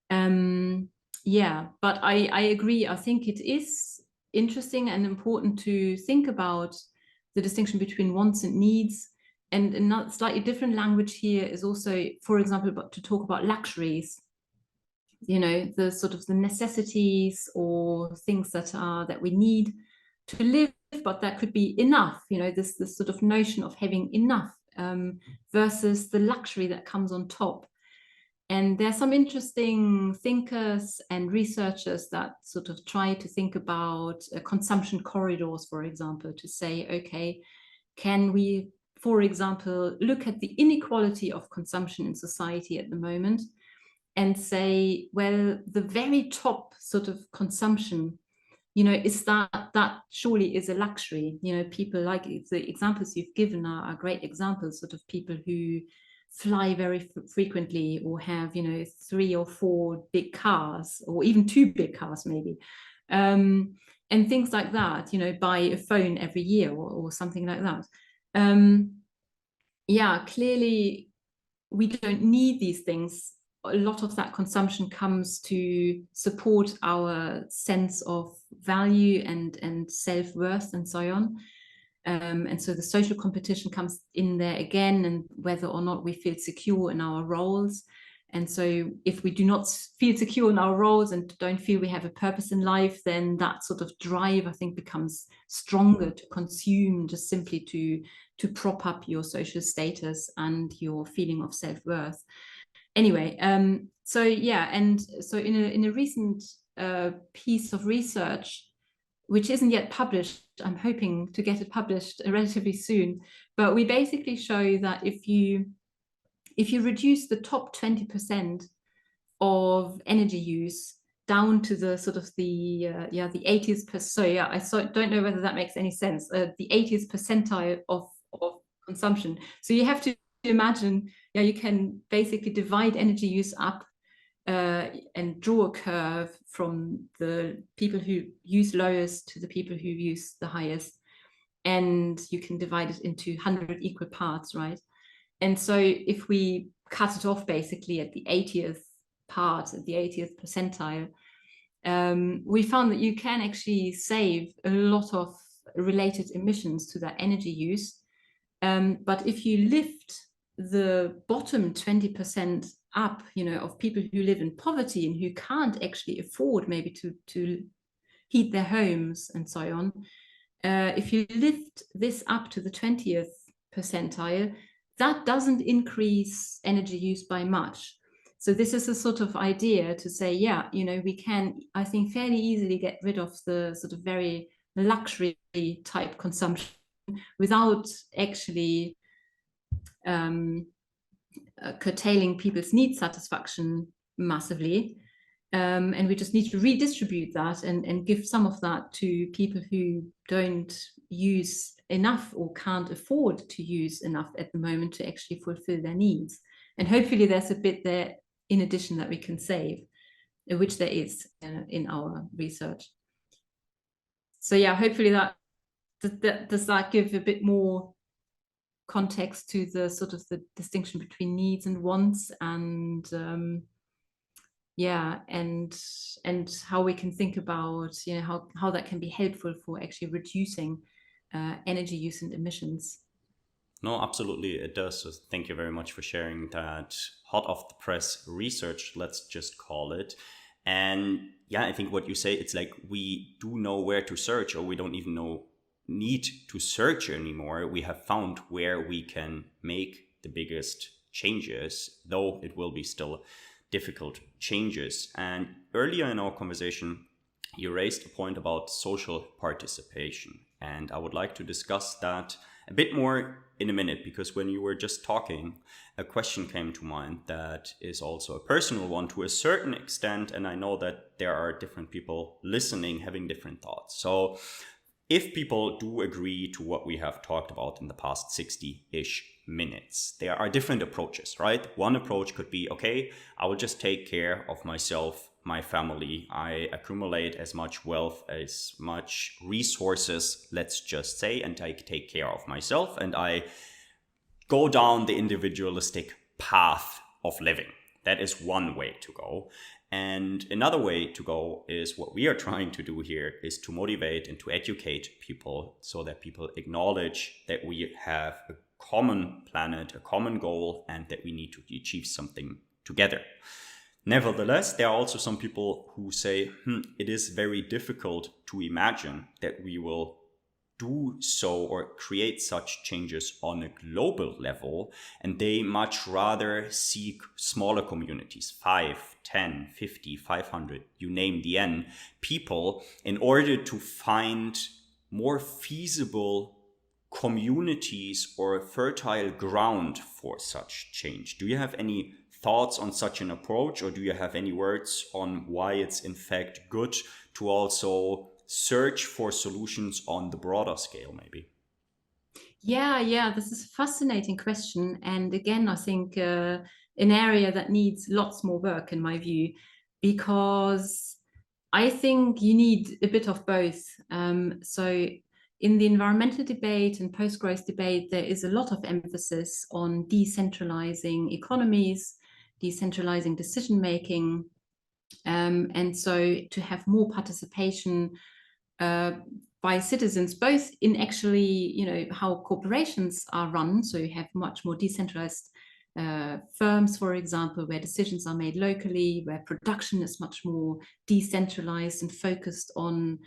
But I agree. I think it is interesting and important to think about the distinction between wants and needs. And another slightly different language here is also, for example, to talk about luxuries. The sort of the necessities or things that we need to live, but that could be enough. This sort of notion of having enough versus the luxury that comes on top. And there are some interesting thinkers and researchers that sort of try to think about consumption corridors, for example, to say, okay, can we, for example, look at the inequality of consumption in society at the moment and say, well, the very top sort of consumption, is that surely is a luxury. People like the examples you've given are great examples, sort of people who fly very frequently or have 3 or 4 big cars, or even 2 big cars maybe, and things like that. Buy a phone every year or something like that. Clearly we don't need these things. A lot of that consumption comes to support our sense of value and self-worth and so on. And so the social competition comes in there again, and whether or not we feel secure in our roles. And so if we do not feel secure in our roles and don't feel we have a purpose in life, then that sort of drive, I think, becomes stronger to consume, just simply to prop up your social status and your feeling of self-worth. Anyway, and so in a recent piece of research, which isn't yet published, I'm hoping to get it published relatively soon, but we basically show that if you reduce the top 20% of energy use down to the sort of the 80th don't know whether that makes any sense, the 80th percentile of consumption. So you have to imagine, you can basically divide energy use up and draw a curve from the people who use lowest to the people who use the highest, and you can divide it into 100 equal parts, right? And so if we cut it off basically at the 80th part, at the 80th percentile, we found that you can actually save a lot of related emissions to that energy use. But if you lift the bottom 20% up, of people who live in poverty and who can't actually afford maybe to heat their homes and so on, if you lift this up to the 20th percentile, that doesn't increase energy use by much. So this is a sort of idea to say, we can, I think, fairly easily get rid of the sort of very luxury type consumption without actually curtailing people's need satisfaction massively. And we just need to redistribute that and give some of that to people who don't use enough or can't afford to use enough at the moment to actually fulfill their needs. And hopefully there's a bit there in addition that we can save, which there is in our research. So hopefully that does that give a bit more context to the sort of the distinction between needs and wants, and yeah, and how we can think about, you know, how that can be helpful for actually reducing energy use and emissions. No, absolutely, it does. So thank you very much for sharing that hot off the press research, let's just call it. And yeah, I think what you say, it's like we do know where to search, or we don't even know need to search anymore. We have found where we can make the biggest changes, though it will be still difficult changes. And earlier in our conversation, you raised a point about social participation. And I would like to discuss that a bit more in a minute, because when you were just talking, a question came to mind that is also a personal one to a certain extent. And I know that there are different people listening having different thoughts. So if people do agree to what we have talked about in the past 60-ish minutes, there are different approaches, right? One approach could be, okay, I will just take care of myself, my family. I accumulate as much wealth, as much resources, let's just say, and I take care of myself, and I go down the individualistic path of living. That is one way to go. And another way to go is what we are trying to do here, is to motivate and to educate people so that people acknowledge that we have a common planet, a common goal, and that we need to achieve something together. Nevertheless, there are also some people who say, it is very difficult to imagine that we will do so or create such changes on a global level, and they much rather seek smaller communities, 5, 10, 50, 500, you name the N, people, in order to find more feasible communities or fertile ground for such change. Do you have any thoughts on such an approach, or do you have any words on why it's in fact good to also search for solutions on the broader scale, maybe? Yeah, this is a fascinating question. And again, I think an area that needs lots more work, in my view, because I think you need a bit of both. So in the environmental debate and post-growth debate, there is a lot of emphasis on decentralizing economies, decentralizing decision-making. And so to have more participation by citizens, both in actually, you know, how corporations are run. So you have much more decentralized firms, for example, where decisions are made locally, where production is much more decentralized and focused on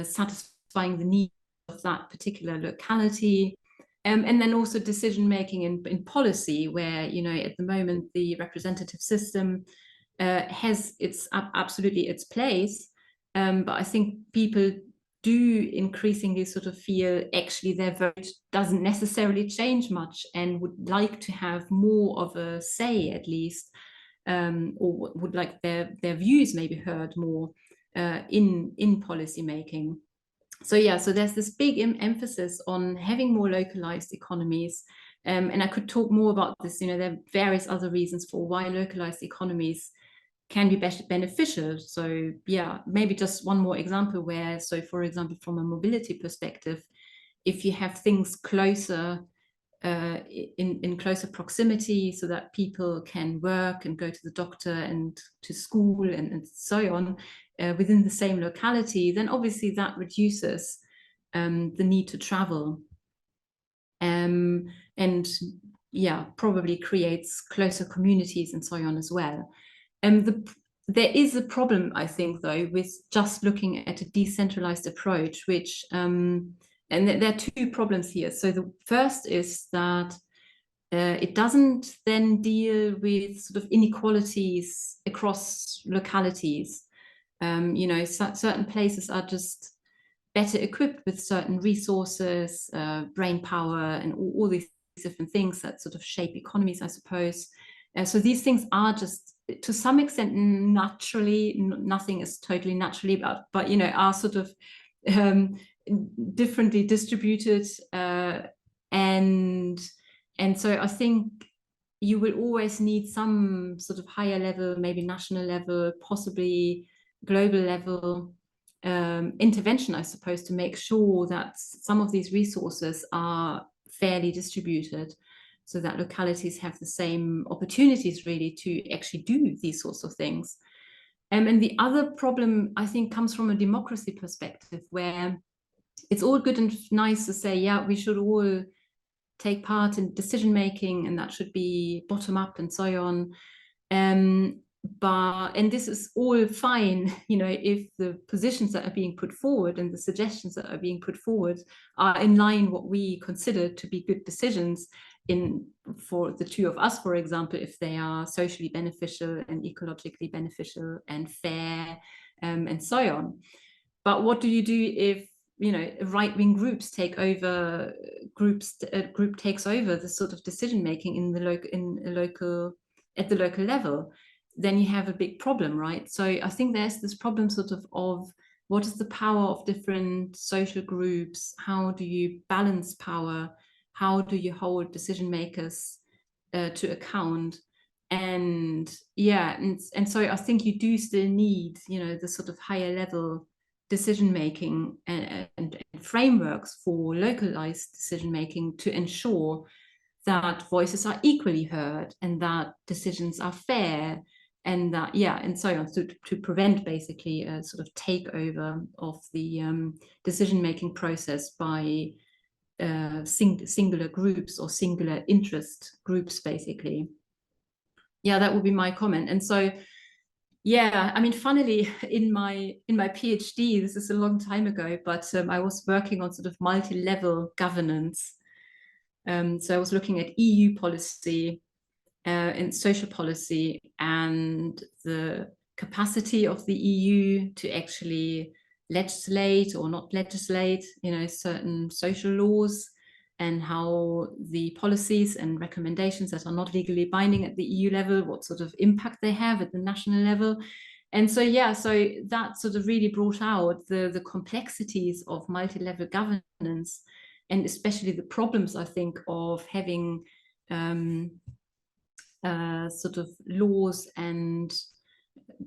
satisfying the needs of that particular locality. And then also decision making in policy, where, you know, at the moment the representative system has absolutely its place. But I think people do increasingly sort of feel actually their vote doesn't necessarily change much, and would like to have more of a say, at least, or would like their views maybe heard more in policy making. So yeah, so there's this big emphasis on having more localized economies. And I could talk more about this. You know, there are various other reasons for why localized economies can be beneficial. So yeah, maybe just one more example where, so for example, from a mobility perspective, if you have things closer, in closer proximity, so that people can work and go to the doctor and to school and so on within the same locality, then obviously that reduces the need to travel. And yeah, probably creates closer communities and so on as well. There is a problem, I think, though, with just looking at a decentralized approach, which, and there are two problems here. So the first is that it doesn't then deal with sort of inequalities across localities. You know, certain places are just better equipped with certain resources, brain power, and all these different things that sort of shape economies, I suppose. So these things are just, to some extent, naturally, nothing is totally naturally, but you know, are sort of differently distributed, and so I think you will always need some sort of higher level, maybe national level, possibly global level intervention, I suppose, to make sure that some of these resources are fairly distributed, so that localities have the same opportunities really to actually do these sorts of things. And the other problem, I think, comes from a democracy perspective, where it's all good and nice to say, yeah, we should all take part in decision making, and that should be bottom up and so on. And this is all fine, if the positions that are being put forward and the suggestions that are being put forward are in line what we consider to be good decisions for the two of us, for example, if they are socially beneficial and ecologically beneficial and fair, and so on. But what do you do if right-wing groups take over? Group takes over the sort of decision making at the local level? Then you have a big problem, right? So I think there's this problem sort of what is the power of different social groups? How do you balance power? How do you hold decision makers to account? And so I think you do still need the sort of higher level decision making and frameworks for localized decision making to ensure that voices are equally heard and that decisions are fair, and that and so on, to prevent basically a sort of takeover of the decision making process by singular groups or singular interest groups, basically. That would be my comment. And so I mean, funnily, in my PhD, this is a long time ago, but I was working on sort of multi-level governance. So I was looking at EU policy and social policy and the capacity of the EU to actually legislate or not legislate, certain social laws, and how the policies and recommendations that are not legally binding at the EU level, what sort of impact they have at the national level. And so, so that sort of really brought out the complexities of multi-level governance, and especially the problems, I think, of having sort of laws and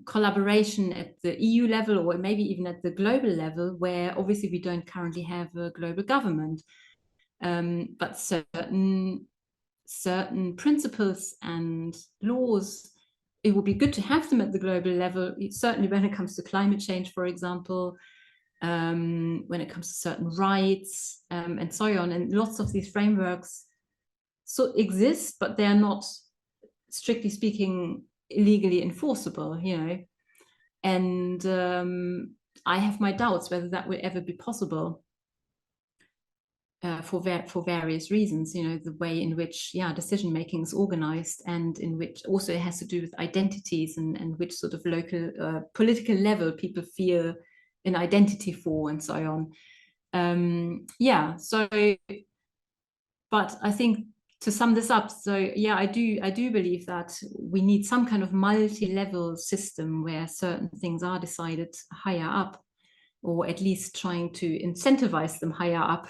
collaboration at the EU level, or maybe even at the global level, where obviously we don't currently have a global government. But certain principles and laws, it would be good to have them at the global level, certainly when it comes to climate change, for example, when it comes to certain rights, and so on. And lots of these frameworks exist, but they are not, strictly speaking, legally enforceable, and I have my doubts whether that will ever be possible. For various reasons, the way in which decision making is organized, and in which also it has to do with identities and which sort of local political level people feel an identity for, and so on. So, but I think, to sum this up, so I do believe that we need some kind of multi-level system where certain things are decided higher up, or at least trying to incentivize them higher up.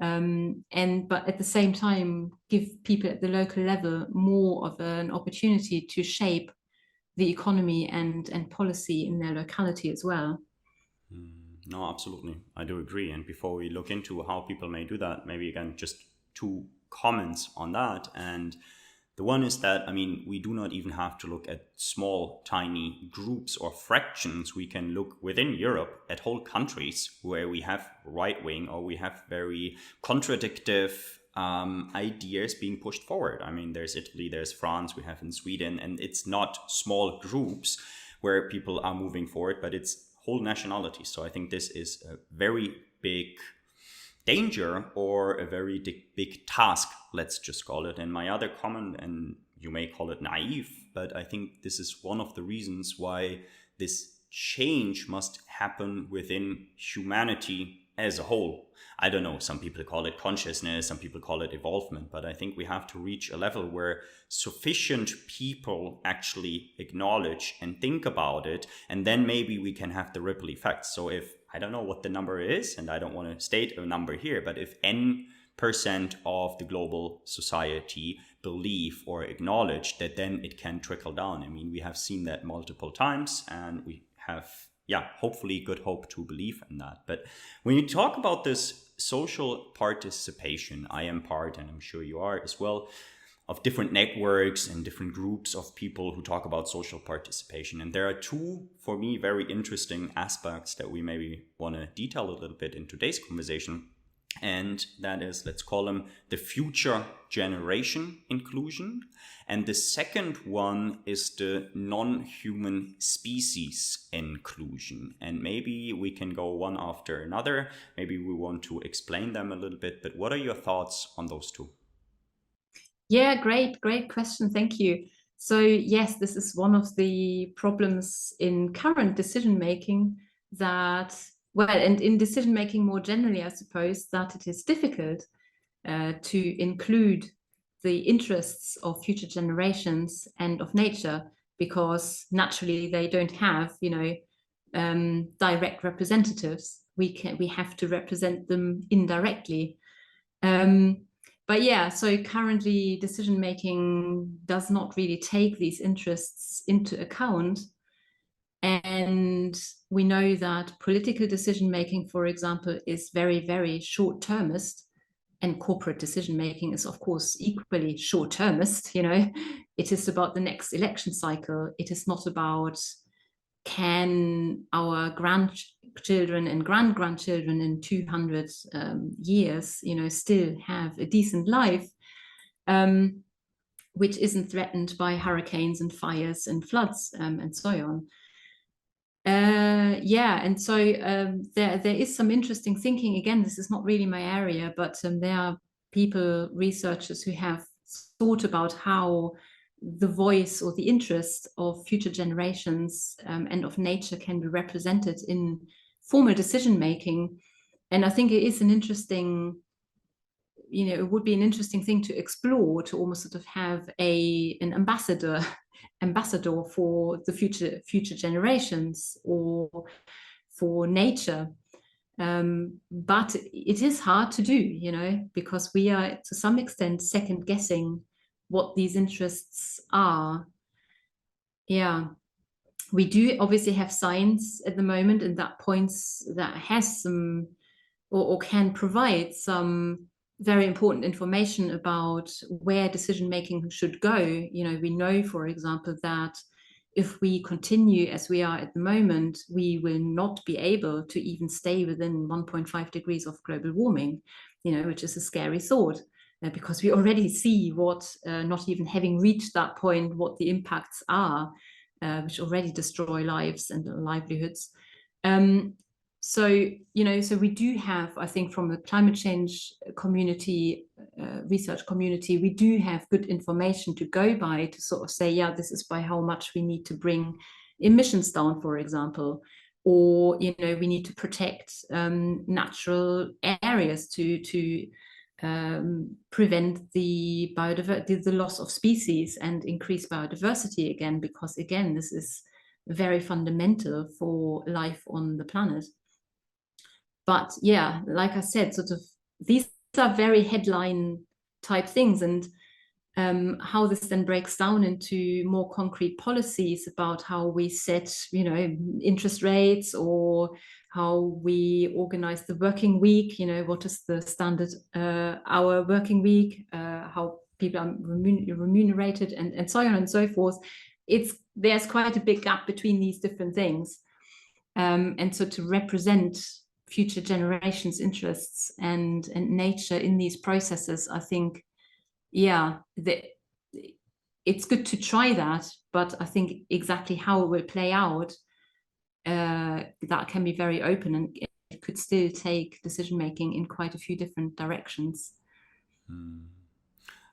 But at the same time give people at the local level more of an opportunity to shape the economy and policy in their locality as well. No, absolutely. I do agree. And before we look into how people may do that, maybe again, just two comments on that. And the one is that, I mean, we do not even have to look at small, tiny groups or fractions. We can look within Europe at whole countries where we have right-wing or we have very contradictive ideas being pushed forward. I mean, there's Italy, there's France, we have in Sweden, and it's not small groups where people are moving forward, but it's whole nationalities. So I think this is a very big danger, or a very big task, let's just call it. And my other comment, and you may call it naive, but I think this is one of the reasons why this change must happen within humanity as a whole. I don't know, some people call it consciousness, some people call it evolvement, but I think we have to reach a level where sufficient people actually acknowledge and think about it, and then maybe we can have the ripple effects. So if, I don't know what the number is, and I don't want to state a number here, but if N% of the global society believe or acknowledge that, then it can trickle down. I mean, we have seen that multiple times, and we have, hopefully good hope to believe in that. But when you talk about this social participation, I am part, and I'm sure you are as well, different networks and different groups of people who talk about social participation. And there are two, for me, very interesting aspects that we maybe want to detail a little bit in today's conversation. And that is, let's call them the future generation inclusion. And the second one is the non-human species inclusion. And maybe we can go one after another. Maybe we want to explain them a little bit, but what are your thoughts on those two? Yeah, great question. Thank you. So yes, this is one of the problems in current decision making that, well, and in decision making more generally, I suppose, that it is difficult to include the interests of future generations and of nature, because naturally they don't have, direct representatives. We have to represent them indirectly. But yeah, so currently decision making does not really take these interests into account. And we know that political decision making, for example, is very, very short termist. And corporate decision making is, of course, equally short termist. It is about the next election cycle. It is not about, can our grandchildren and grandchildren in 200 years, still have a decent life, which isn't threatened by hurricanes and fires and floods and so on. And so there is some interesting thinking. Again, this is not really my area, but there are researchers who have thought about how the voice or the interest of future generations and of nature can be represented in formal decision making. And I think it is an interesting, it would be an interesting thing to explore, to almost sort of have an ambassador for the future generations or for nature. But it is hard to do, because we are to some extent second guessing what these interests are. Yeah, we do obviously have science at the moment, and that has some or can provide some very important information about where decision making should go. We know, for example, that if we continue as we are at the moment, we will not be able to even stay within 1.5 degrees of global warming, which is a scary thought. Because we already see what, not even having reached that point, what the impacts are, which already destroy lives and livelihoods. So we do have, I think, from the climate change community, research community, we do have good information to go by to sort of say, yeah, this is by how much we need to bring emissions down, for example, or, we need to protect natural areas to prevent the loss of species and increase biodiversity again, because again, this is very fundamental for life on the planet. But yeah, like I said, sort of these are very headline type things, and how this then breaks down into more concrete policies about how we set, interest rates, or how we organize the working week, what is the standard hour working week, how people are remunerated, and so on and so forth. There's quite a big gap between these different things. And so to represent future generations' interests and nature in these processes, I think, yeah, it's good to try that, but I think exactly how it will play out, that can be very open, and it could still take decision making in quite a few different directions.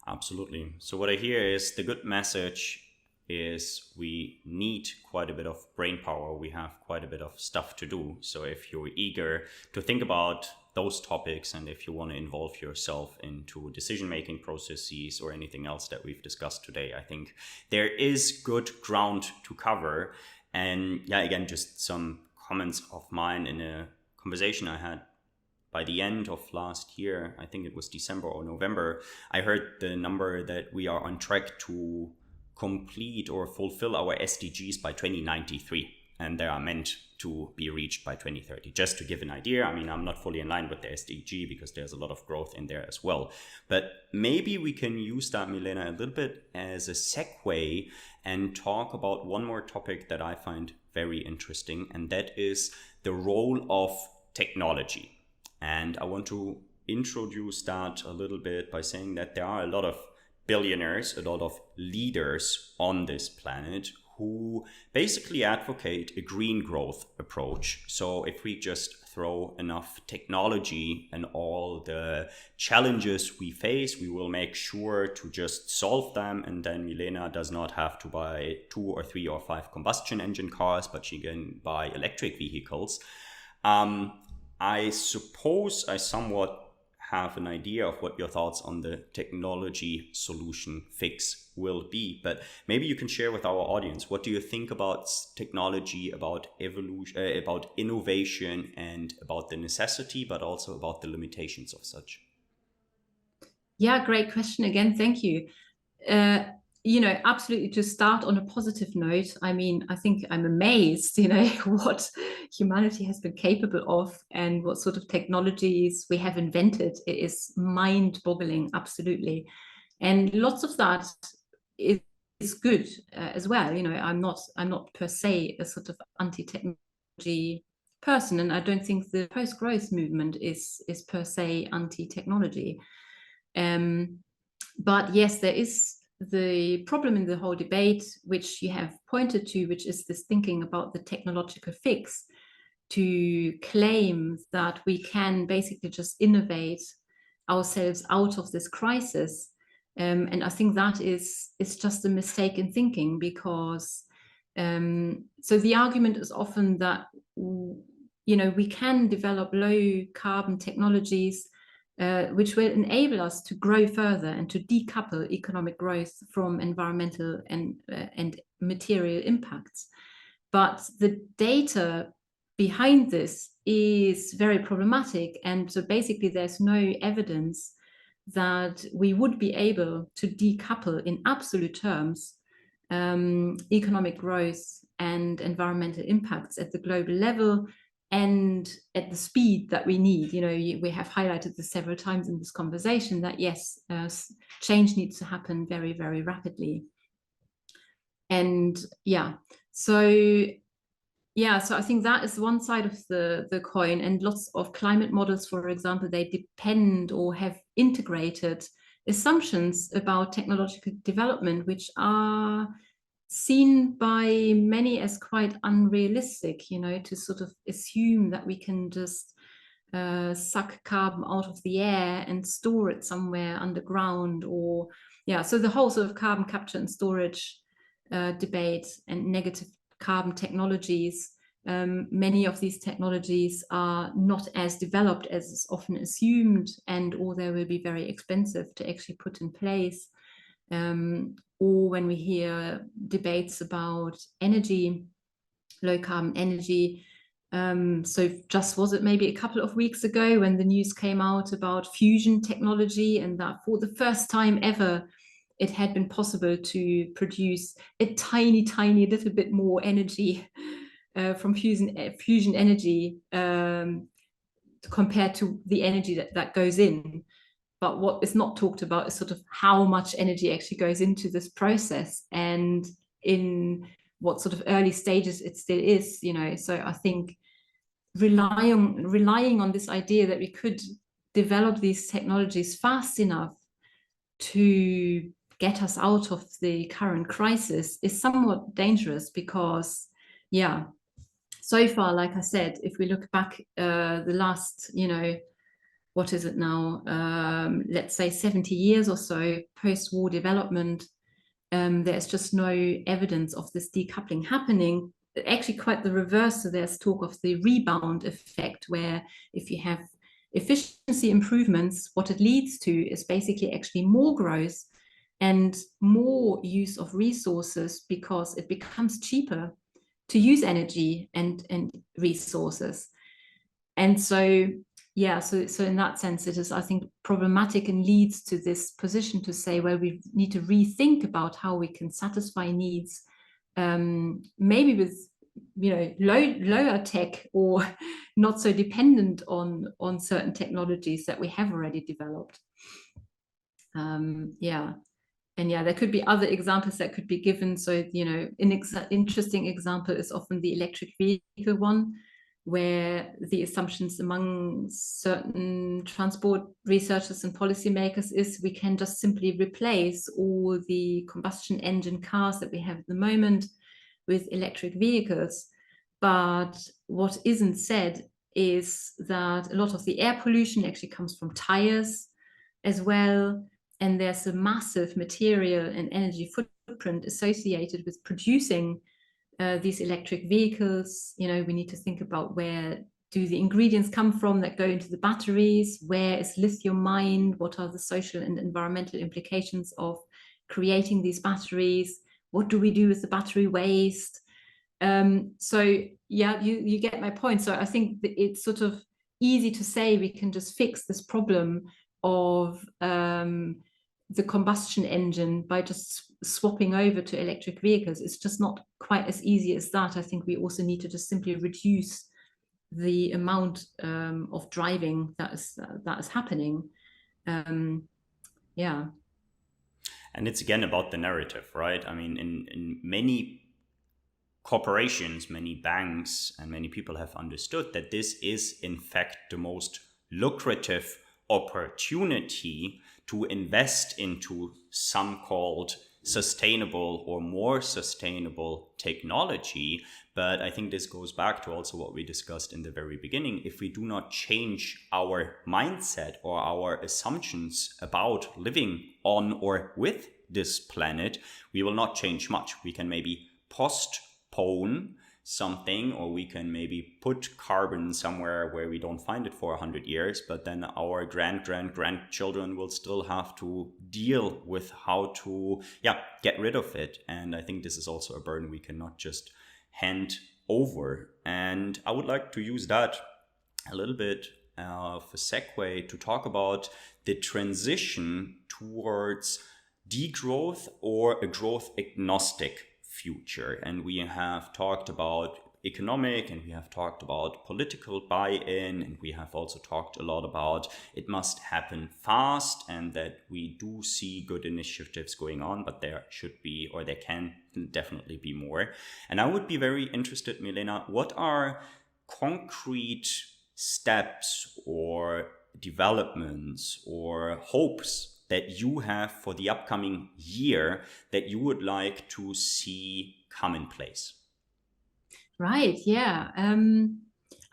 Absolutely. So what I hear is the good message is we need quite a bit of brain power. We have quite a bit of stuff to do. So if you're eager to think about those topics, and if you want to involve yourself into decision-making processes or anything else that we've discussed today, I think there is good ground to cover. And yeah, again, just some comments of mine in a conversation I had by the end of last year. I think it was December or November. I heard the number that we are on track to complete or fulfill our SDGs by 2093. and they are meant to be reached by 2030. Just to give an idea, I mean, I'm not fully in line with the SDG because there's a lot of growth in there as well. But maybe we can use that, Milena, a little bit as a segue and talk about one more topic that I find very interesting, and that is the role of technology. And I want to introduce that a little bit by saying that there are a lot of billionaires, a lot of leaders on this planet who basically advocate a green growth approach. So if we just throw enough technology and all the challenges we face, we will make sure to just solve them. And then Milena does not have to buy 2 or 3 or 5 combustion engine cars, but she can buy electric vehicles. I suppose I somewhat have an idea of what your thoughts on the technology solution fix will be, but maybe you can share with our audience, what do you think about technology, about evolution, about innovation, and about the necessity, but also about the limitations of such? Yeah, great question again. Thank you. Absolutely, to start on a positive note, I mean, I think I'm amazed, what humanity has been capable of and what sort of technologies we have invented. It is mind-boggling, absolutely. And lots of that is good as well. I'm not per se a sort of anti-technology person, and I don't think the post-growth movement is per se anti-technology. But yes, there is the problem in the whole debate, which you have pointed to, which is this thinking about the technological fix, to claim that we can basically just innovate ourselves out of this crisis. And I think that is just a mistake in thinking, because so the argument is often that we can develop low carbon technologies which will enable us to grow further and to decouple economic growth from environmental and material impacts. But the data behind this is very problematic. And so basically there's no evidence that we would be able to decouple in absolute terms economic growth and environmental impacts at the global level and at the speed that we need. We have highlighted this several times in this conversation that yes, change needs to happen very, very rapidly. And so I think that is one side of the coin. And lots of climate models, for example, they depend or have integrated assumptions about technological development, which are seen by many as quite unrealistic, to sort of assume that we can just suck carbon out of the air and store it somewhere underground, so the whole sort of carbon capture and storage debate and negative carbon technologies. Many of these technologies are not as developed as is often assumed, or they will be very expensive to actually put in place. Or when we hear debates about energy, low carbon energy. So just was it maybe a couple of weeks ago when the news came out about fusion technology, and that for the first time ever, it had been possible to produce a tiny little bit more energy from fusion energy compared to the energy that goes in. But what is not talked about is sort of how much energy actually goes into this process and in what sort of early stages it still is, So I think relying on this idea that we could develop these technologies fast enough to get us out of the current crisis is somewhat dangerous, because so far, like I said, if we look back the last, what is it now, let's say 70 years or so post-war development, there's just no evidence of this decoupling happening. Actually quite the reverse. So there's talk of the rebound effect, where if you have efficiency improvements, what it leads to is basically actually more growth and more use of resources, because it becomes cheaper to use energy and resources. And so so in that sense, it is, I think, problematic and leads to this position to say, well, we need to rethink about how we can satisfy needs, maybe with lower tech or not so dependent on certain technologies that we have already developed. And there could be other examples that could be given. So, an interesting example is often the electric vehicle one, where the assumptions among certain transport researchers and policymakers is we can just simply replace all the combustion engine cars that we have at the moment with electric vehicles. But what isn't said is that a lot of the air pollution actually comes from tires as well. And there's a massive material and energy footprint associated with producing these electric vehicles. We need to think about where do the ingredients come from that go into the batteries? Where is lithium mined? What are the social and environmental implications of creating these batteries? What do we do with the battery waste? You get my point. So I think that it's sort of easy to say we can just fix this problem of the combustion engine by just swapping over to electric vehicles. It's just not quite as easy as that. I think we also need to just simply reduce the amount of driving that is happening. Yeah. And it's again about the narrative, right? I mean, in many corporations, many banks, and many people have understood that this is in fact the most lucrative opportunity to invest into some called sustainable or more sustainable technology. But I think this goes back to also what we discussed in the very beginning. If we do not change our mindset or our assumptions about living on or with this planet, we will not change much. We can maybe postpone something, or we can maybe put carbon somewhere where we don't find it for 100 years, but then our grandchildren will still have to deal with how to get rid of it. And I think this is also a burden we cannot just hand over. And I would like to use that a little bit of a segue to talk about the transition towards degrowth or a growth agnostic future. And we have talked about economic, and we have talked about political buy-in, and we have also talked a lot about it must happen fast, and that we do see good initiatives going on, but there should be, or there can definitely be more. And I would be very interested, Milena, what are concrete steps or developments or hopes that you have for the upcoming year that you would like to see come in place? Right, yeah. I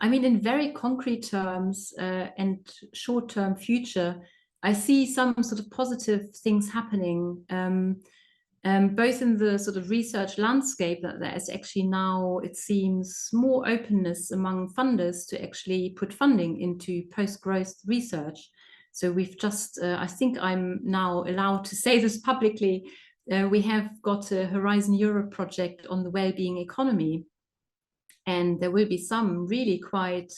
mean, in very concrete terms and short-term future, I see some sort of positive things happening, both in the sort of research landscape, that there is actually now, it seems, more openness among funders to actually put funding into post-growth research. So we've just, I think I'm now allowed to say this publicly, we have got a Horizon Europe project on the well-being economy. And there will be some really quite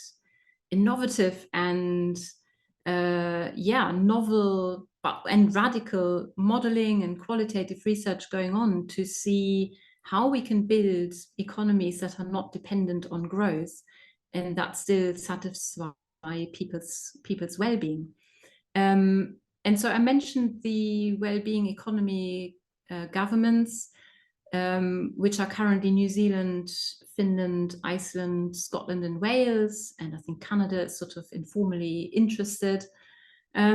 innovative and novel and radical modeling and qualitative research going on to see how we can build economies that are not dependent on growth and that still satisfy people's well-being. And so I mentioned the well-being economy governments, which are currently New Zealand, Finland, Iceland, Scotland, and Wales, and I think Canada is sort of informally interested. I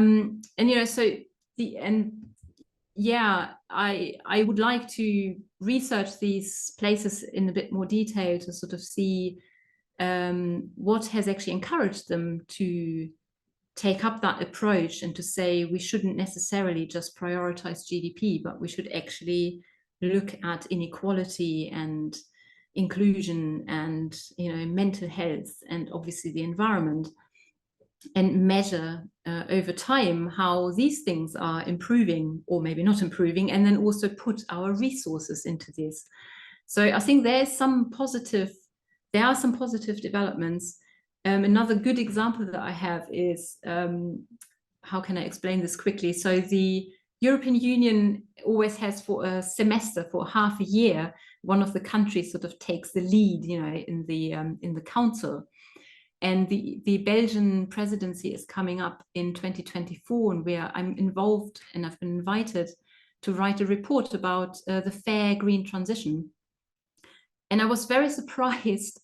would like to research these places in a bit more detail to sort of see what has actually encouraged them to take up that approach and to say we shouldn't necessarily just prioritize GDP, but we should actually look at inequality and inclusion and mental health and obviously the environment, and measure over time how these things are improving or maybe not improving, and then also put our resources into this. So I think there are some positive developments. Another good example that I have is, how can I explain this quickly? So the European Union always has for a semester, for half a year, one of the countries sort of takes the lead, in the council. And the Belgian presidency is coming up in 2024, and where I'm involved and I've been invited to write a report about the fair green transition. And I was very surprised,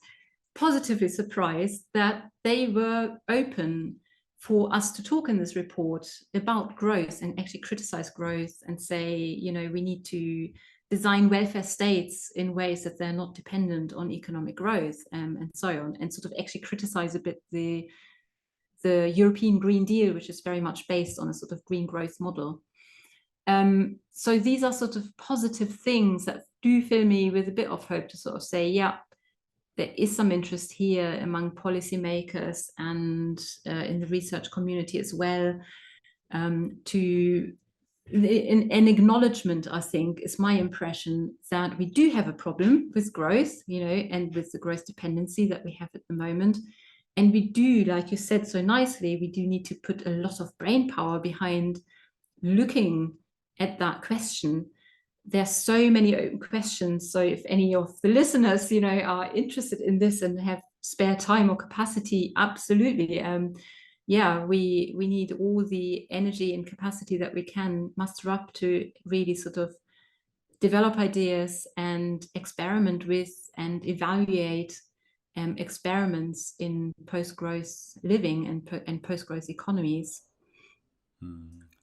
positively surprised, that they were open for us to talk in this report about growth and actually criticize growth and say, we need to design welfare states in ways that they're not dependent on economic growth, and so on, and sort of actually criticize a bit the European Green Deal, which is very much based on a sort of green growth model. So these are sort of positive things that do fill me with a bit of hope to sort of say, yeah, there is some interest here among policymakers and in the research community as well, to an acknowledgement, I think, is my impression, that we do have a problem with growth, and with the growth dependency that we have at the moment. And we do, like you said so nicely, we do need to put a lot of brain power behind looking at that question. There's so many open questions. So if any of the listeners, are interested in this and have spare time or capacity, absolutely. We need all the energy and capacity that we can muster up to really sort of develop ideas and experiment with and evaluate experiments in post-growth living and post-growth economies.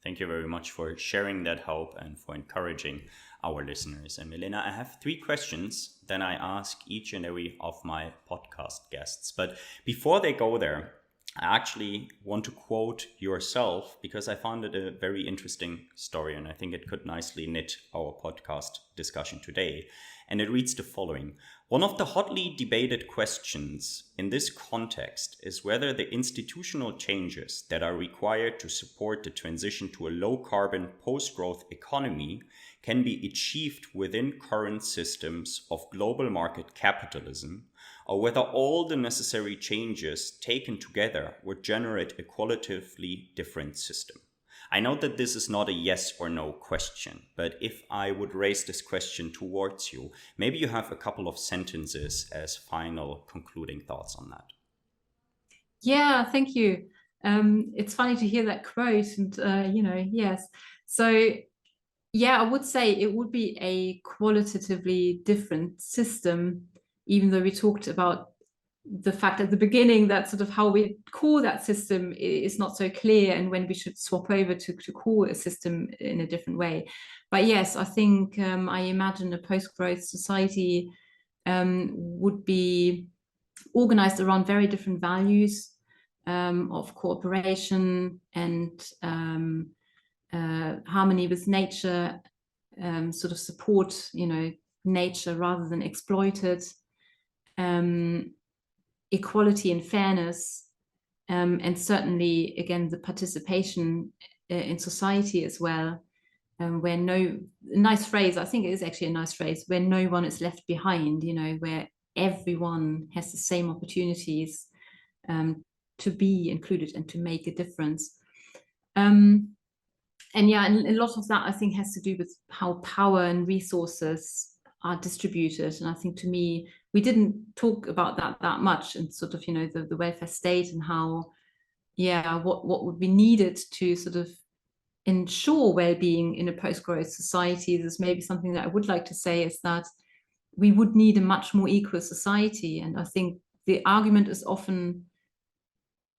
Thank you very much for sharing that hope and for encouraging our listeners. And Milena, I have 3 questions that I ask each and every of my podcast guests. But before they go there, I actually want to quote yourself, because I found it a very interesting story and I think it could nicely knit our podcast discussion today. And it reads the following: one of the hotly debated questions in this context is whether the institutional changes that are required to support the transition to a low-carbon post-growth economy can be achieved within current systems of global market capitalism, or whether all the necessary changes taken together would generate a qualitatively different system. I know that this is not a yes or no question, but if I would raise this question towards you, maybe you have a couple of sentences as final concluding thoughts on that. Yeah, thank you. It's funny to hear that quote, and yes. So yeah, I would say it would be a qualitatively different system, even though we talked about the fact at the beginning that sort of how we call that system is not so clear, and when we should swap over to call a system in a different way. But yes, I think I imagine a post-growth society would be organized around very different values of cooperation and harmony with nature, sort of support, nature rather than exploit it, equality and fairness, and certainly, again, the participation in society as well, where nice phrase, I think it is actually a nice phrase, where no one is left behind, where everyone has the same opportunities to be included and to make a difference. And a lot of that, I think, has to do with how power and resources are distributed. And I think, to me, we didn't talk about that much, and sort of, the welfare state and how, what would be needed to sort of ensure well-being in a post-growth society. There's maybe something that I would like to say is that we would need a much more equal society. And I think the argument is often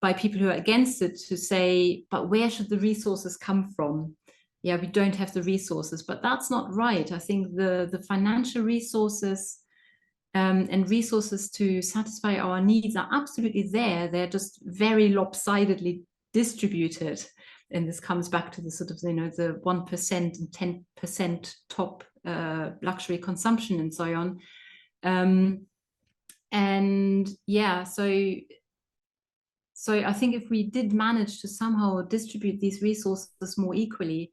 by people who are against it to say, but where should the resources come from? Yeah, we don't have the resources, but that's not right. I think the financial resources and resources to satisfy our needs are absolutely there. They're just very lopsidedly distributed. And this comes back to the sort of, the 1% and 10% top luxury consumption and so on. So I think if we did manage to somehow distribute these resources more equally,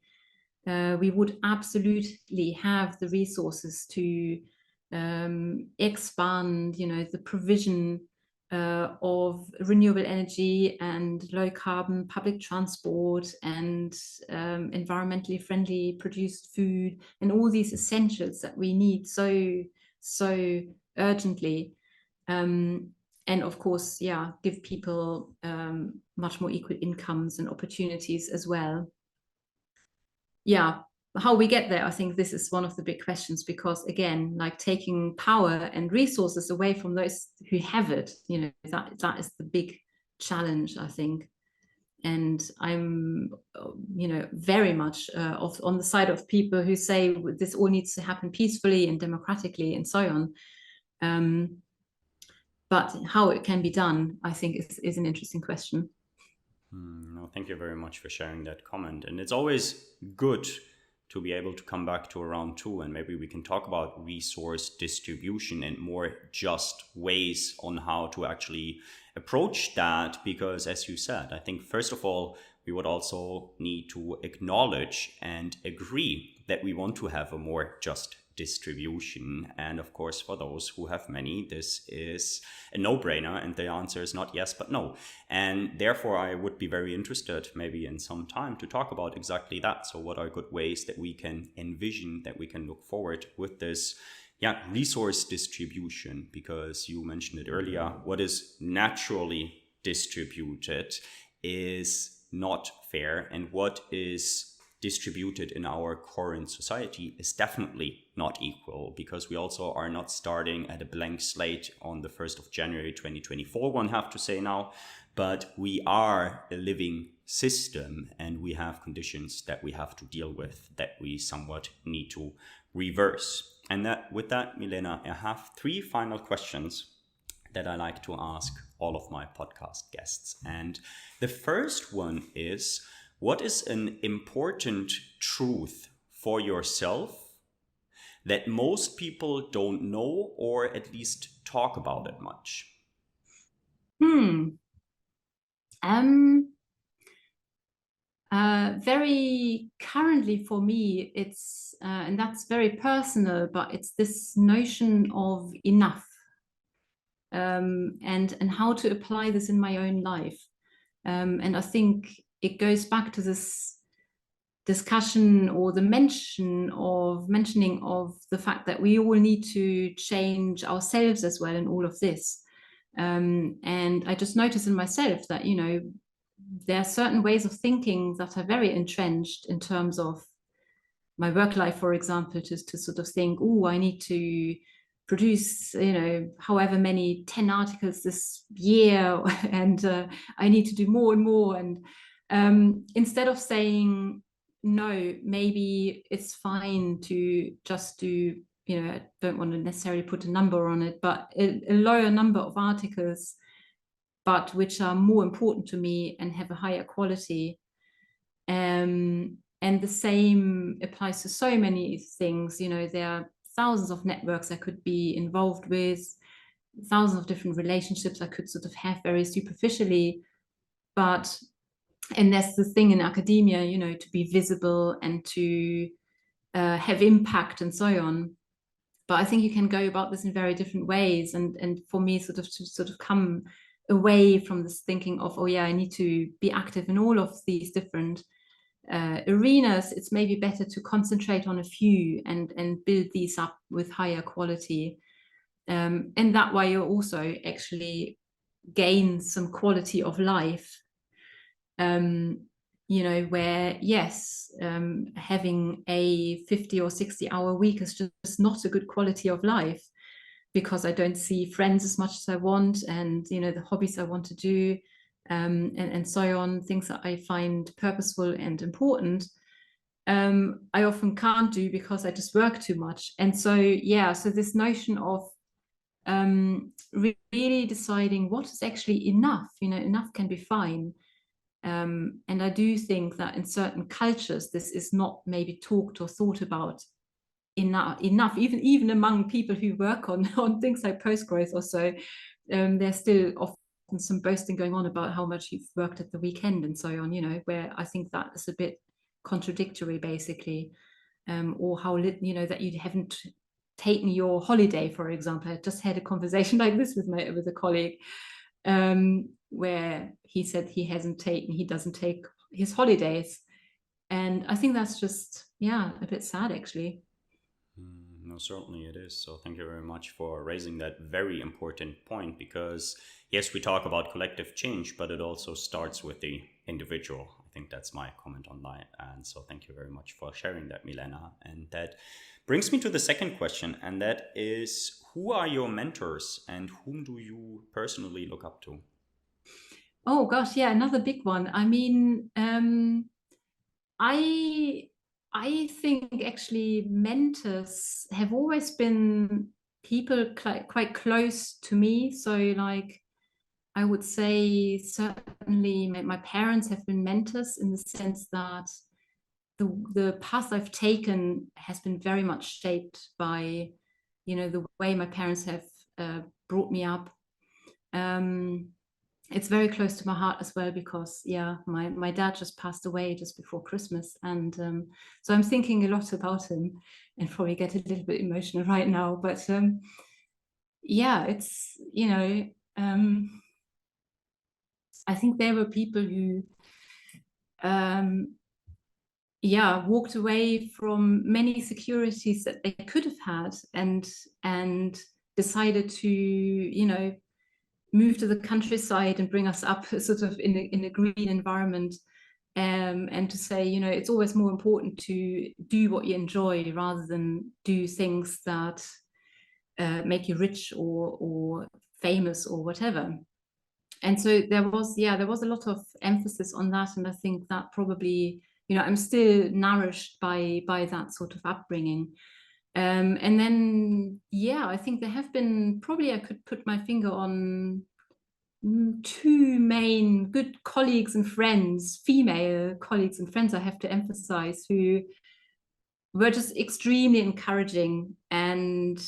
we would absolutely have the resources to expand, the provision of renewable energy and low carbon public transport and environmentally friendly produced food and all these essentials that we need so so urgently. And of course, yeah, give people much more equal incomes and opportunities as well. Yeah, how we get there, I think this is one of the big questions, because again, like taking power and resources away from those who have it, that is the big challenge, I think. And I'm, very much on the side of people who say this all needs to happen peacefully and democratically and so on. But how it can be done, I think, is an interesting question. No, thank you very much for sharing that comment. And it's always good to be able to come back to a round two, and maybe we can talk about resource distribution and more just ways on how to actually approach that. Because as you said, I think first of all, we would also need to acknowledge and agree that we want to have a more just distribution. And of course, for those who have many, this is a no-brainer, and the answer is not yes but no. And therefore I would be very interested maybe in some time to talk about exactly that. So what are good ways that we can envision, that we can look forward with this resource distribution? Because you mentioned it earlier, what is naturally distributed is not fair, and what is distributed in our current society is definitely not equal, because we also are not starting at a blank slate on the 1st of January 2024, one have to say now, but we are a living system, and we have conditions that we have to deal with, that we somewhat need to reverse. And with that, Milena, I have 3 final questions that I like to ask all of my podcast guests. And the first one is, what is an important truth for yourself that most people don't know, or at least talk about it much? Very currently for me, it's and that's very personal, but it's this notion of enough, and how to apply this in my own life. And I think it goes back to this discussion, or the mentioning of the fact that we all need to change ourselves as well in all of this. And I just noticed in myself that, there are certain ways of thinking that are very entrenched in terms of my work life, for example, to sort of think, oh, I need to produce, however many 10 articles this year, and I need to do more and more. And instead of saying, no, maybe it's fine to just do, I don't want to necessarily put a number on it, but a lower number of articles, but which are more important to me and have a higher quality. And the same applies to so many things. There are thousands of networks I could be involved with, thousands of different relationships I could sort of have very superficially. And there's the thing in academia, to be visible and to have impact and so on. But I think you can go about this in very different ways. And for me, to come away from this thinking of, oh yeah, I need to be active in all of these different arenas, it's maybe better to concentrate on a few and build these up with higher quality. And that way you also actually gain some quality of life. Where, yes, having a 50 or 60-hour week is just not a good quality of life, because I don't see friends as much as I want, and, the hobbies I want to do, and so on, things that I find purposeful and important, I often can't do because I just work too much. And so, so this notion of really deciding what is actually enough, enough can be fine. And I do think that in certain cultures, this is not maybe talked or thought about enough, even among people who work on things like post-growth or so. There's still often some boasting going on about how much you've worked at the weekend and so on, where I think that is a bit contradictory, basically. Or how, that you haven't taken your holiday, for example. I just had a conversation like this with a colleague, where he said he doesn't take his holidays. And I think that's just, a bit sad, actually. No, certainly it is. So thank you very much for raising that very important point, because yes, we talk about collective change, but it also starts with the individual. I think that's my comment on that. And so thank you very much for sharing that, Milena. And that brings me to the second question, and that is, who are your mentors and whom do you personally look up to? Oh gosh, yeah, another big one. I mean, I I think actually mentors have always been people quite close to me. So like I would say certainly my parents have been mentors in the sense that the path I've taken has been very much shaped by, the way my parents have brought me up. Um, it's very close to my heart as well because yeah, my dad just passed away just before Christmas, and so I'm thinking a lot about him, and probably get a little bit emotional right now. But yeah, it's I think there were people who yeah, walked away from many securities that they could have had, and decided to move to the countryside and bring us up sort of in a green environment, and to say it's always more important to do what you enjoy rather than do things that make you rich or famous or whatever. And so there was a lot of emphasis on that, and I think that probably I'm still nourished by that sort of upbringing. And then yeah, I think there have been, probably I could put my finger on two main good colleagues and friends, female colleagues and friends, I have to emphasize, who were just extremely encouraging and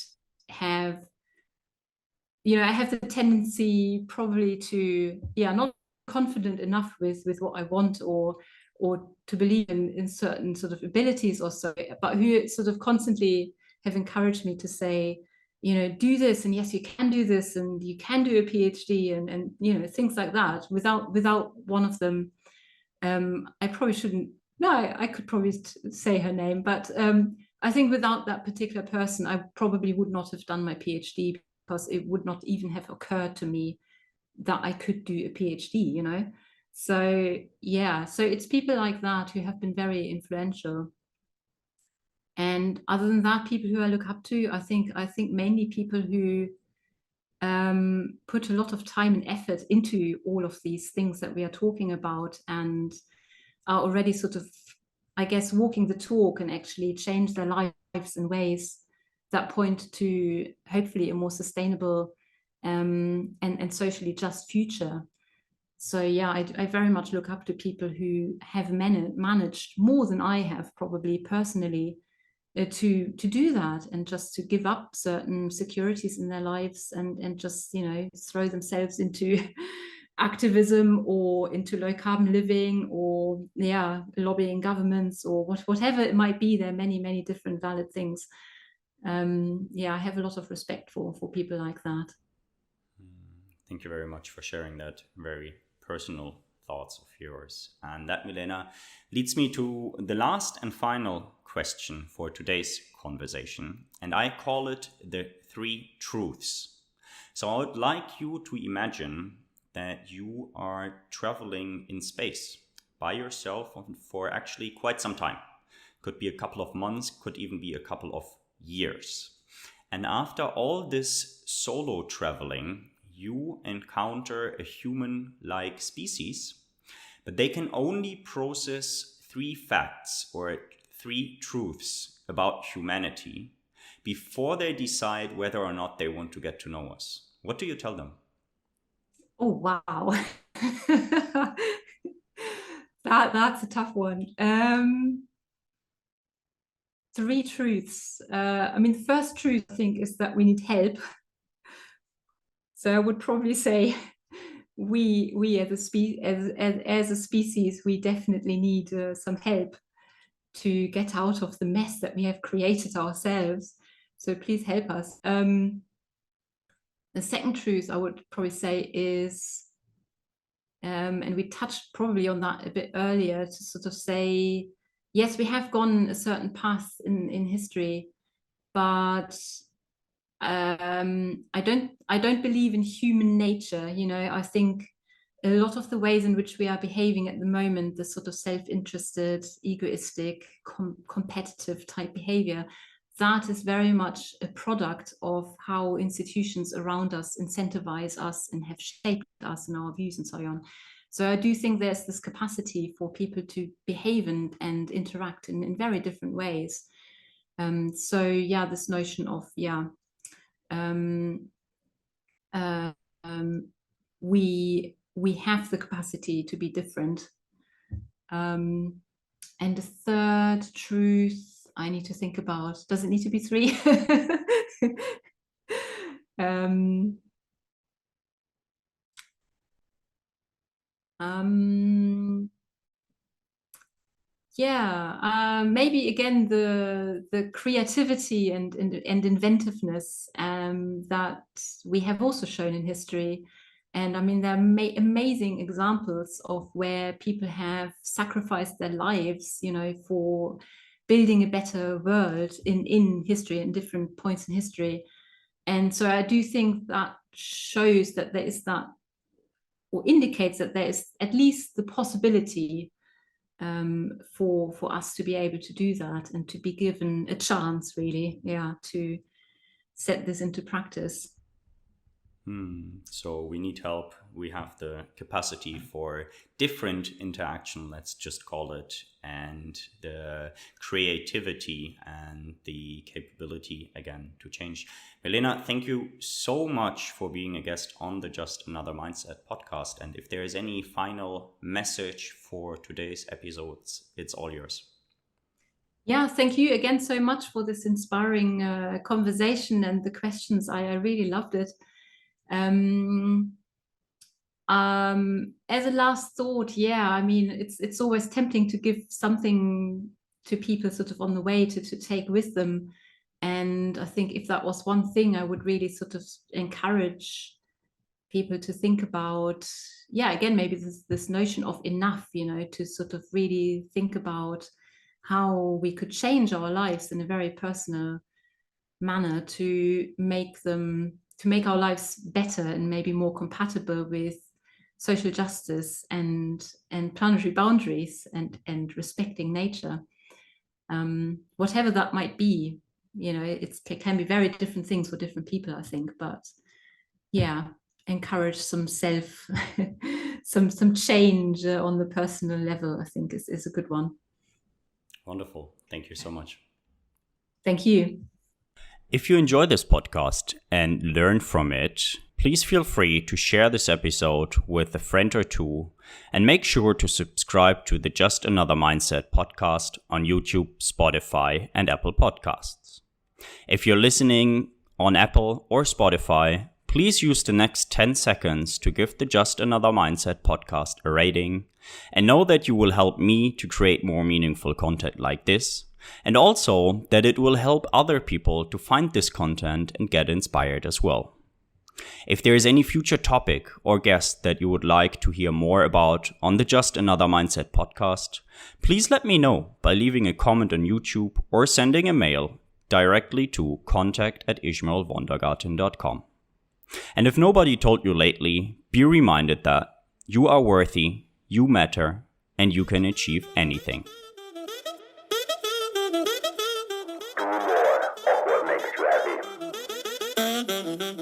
have I have the tendency probably to not confident enough with what I want, or to believe in certain sort of abilities or so, but who sort of constantly have encouraged me to say, do this, and yes, you can do this, and you can do a PhD, and things like that. Without one of them, I probably shouldn't. No, I could probably say her name, but I think without that particular person, I probably would not have done my PhD, because it would not even have occurred to me that I could do a PhD. So yeah, so it's people like that who have been very influential. And other than that, people who I look up to, I think mainly people who put a lot of time and effort into all of these things that we are talking about, and are already sort of, I guess, walking the talk and actually change their lives in ways that point to hopefully a more sustainable and socially just future. So yeah, I very much look up to people who have managed more than I have probably personally, to do that, and just to give up certain securities in their lives, and just throw themselves into activism or into low carbon living, or lobbying governments, or whatever it might be. There are many different valid things. I have a lot of respect for people like that. Thank you very much for sharing that very personal thoughts of yours. And that, Milena, leads me to the last and final question for today's conversation. And I call it the three truths. So I would like you to imagine that you are traveling in space by yourself for actually quite some time. Could be a couple of months, could even be a couple of years. And after all this solo traveling, you encounter a human-like species, but they can only process three facts or three truths about humanity before they decide whether or not they want to get to know us. What do you tell them? Oh wow. That's a tough one. Three truths. I mean, the first truth I think is that we need help. So I would probably say we as a species, we definitely need some help to get out of the mess that we have created ourselves. So please help us. The second truth I would probably say is, and we touched probably on that a bit earlier, to sort of say, yes, we have gone a certain path in history, but I don't believe in human nature. I think a lot of the ways in which we are behaving at the moment, the sort of self-interested, egoistic, competitive type behavior, that is very much a product of how institutions around us incentivize us and have shaped us and our views and so on. So I do think there's this capacity for people to behave and interact in very different ways. So yeah, this notion of we have the capacity to be different. And the third truth I need to think about. Does it need to be three? Maybe again the creativity and inventiveness that we have also shown in history. And I mean, there are amazing examples of where people have sacrificed their lives, for building a better world in history and different points in history. And so I do think that shows that there is that, or indicates that there is at least the possibility for us to be able to do that and to be given a chance, really, to set this into practice. So we need help. We have the capacity for different interaction, let's just call it, and the creativity and the capability, again, to change. Milena, thank you so much for being a guest on the Just Another Mindset podcast. And if there is any final message for today's episodes, it's all yours. Yeah, thank you again so much for this inspiring conversation and the questions. I really loved it. As a last thought, I mean, it's always tempting to give something to people sort of on the way to take with them. And I think if that was one thing, I would really sort of encourage people to think about, again, maybe this notion of enough, to sort of really think about how we could change our lives in a very personal manner to make our lives better and maybe more compatible with social justice and planetary boundaries and respecting nature. Whatever that might be, it can be very different things for different people, I think, but encourage some some change on the personal level, I think is a good one. Wonderful. Thank you so much. Thank you. If you enjoy this podcast and learn from it, please feel free to share this episode with a friend or two, and make sure to subscribe to the Just Another Mindset podcast on YouTube, Spotify, and Apple Podcasts. If you're listening on Apple or Spotify, please use the next 10 seconds to give the Just Another Mindset podcast a rating, and know that you will help me to create more meaningful content like this, and also that it will help other people to find this content and get inspired as well. If there is any future topic or guest that you would like to hear more about on the Just Another Mindset podcast, please let me know by leaving a comment on YouTube or sending a mail directly to contact@ishmaelwondergarten.com. And if nobody told you lately, be reminded that you are worthy, you matter, and you can achieve anything.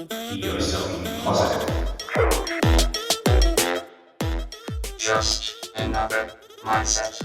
Be yourself positive. Just another mindset.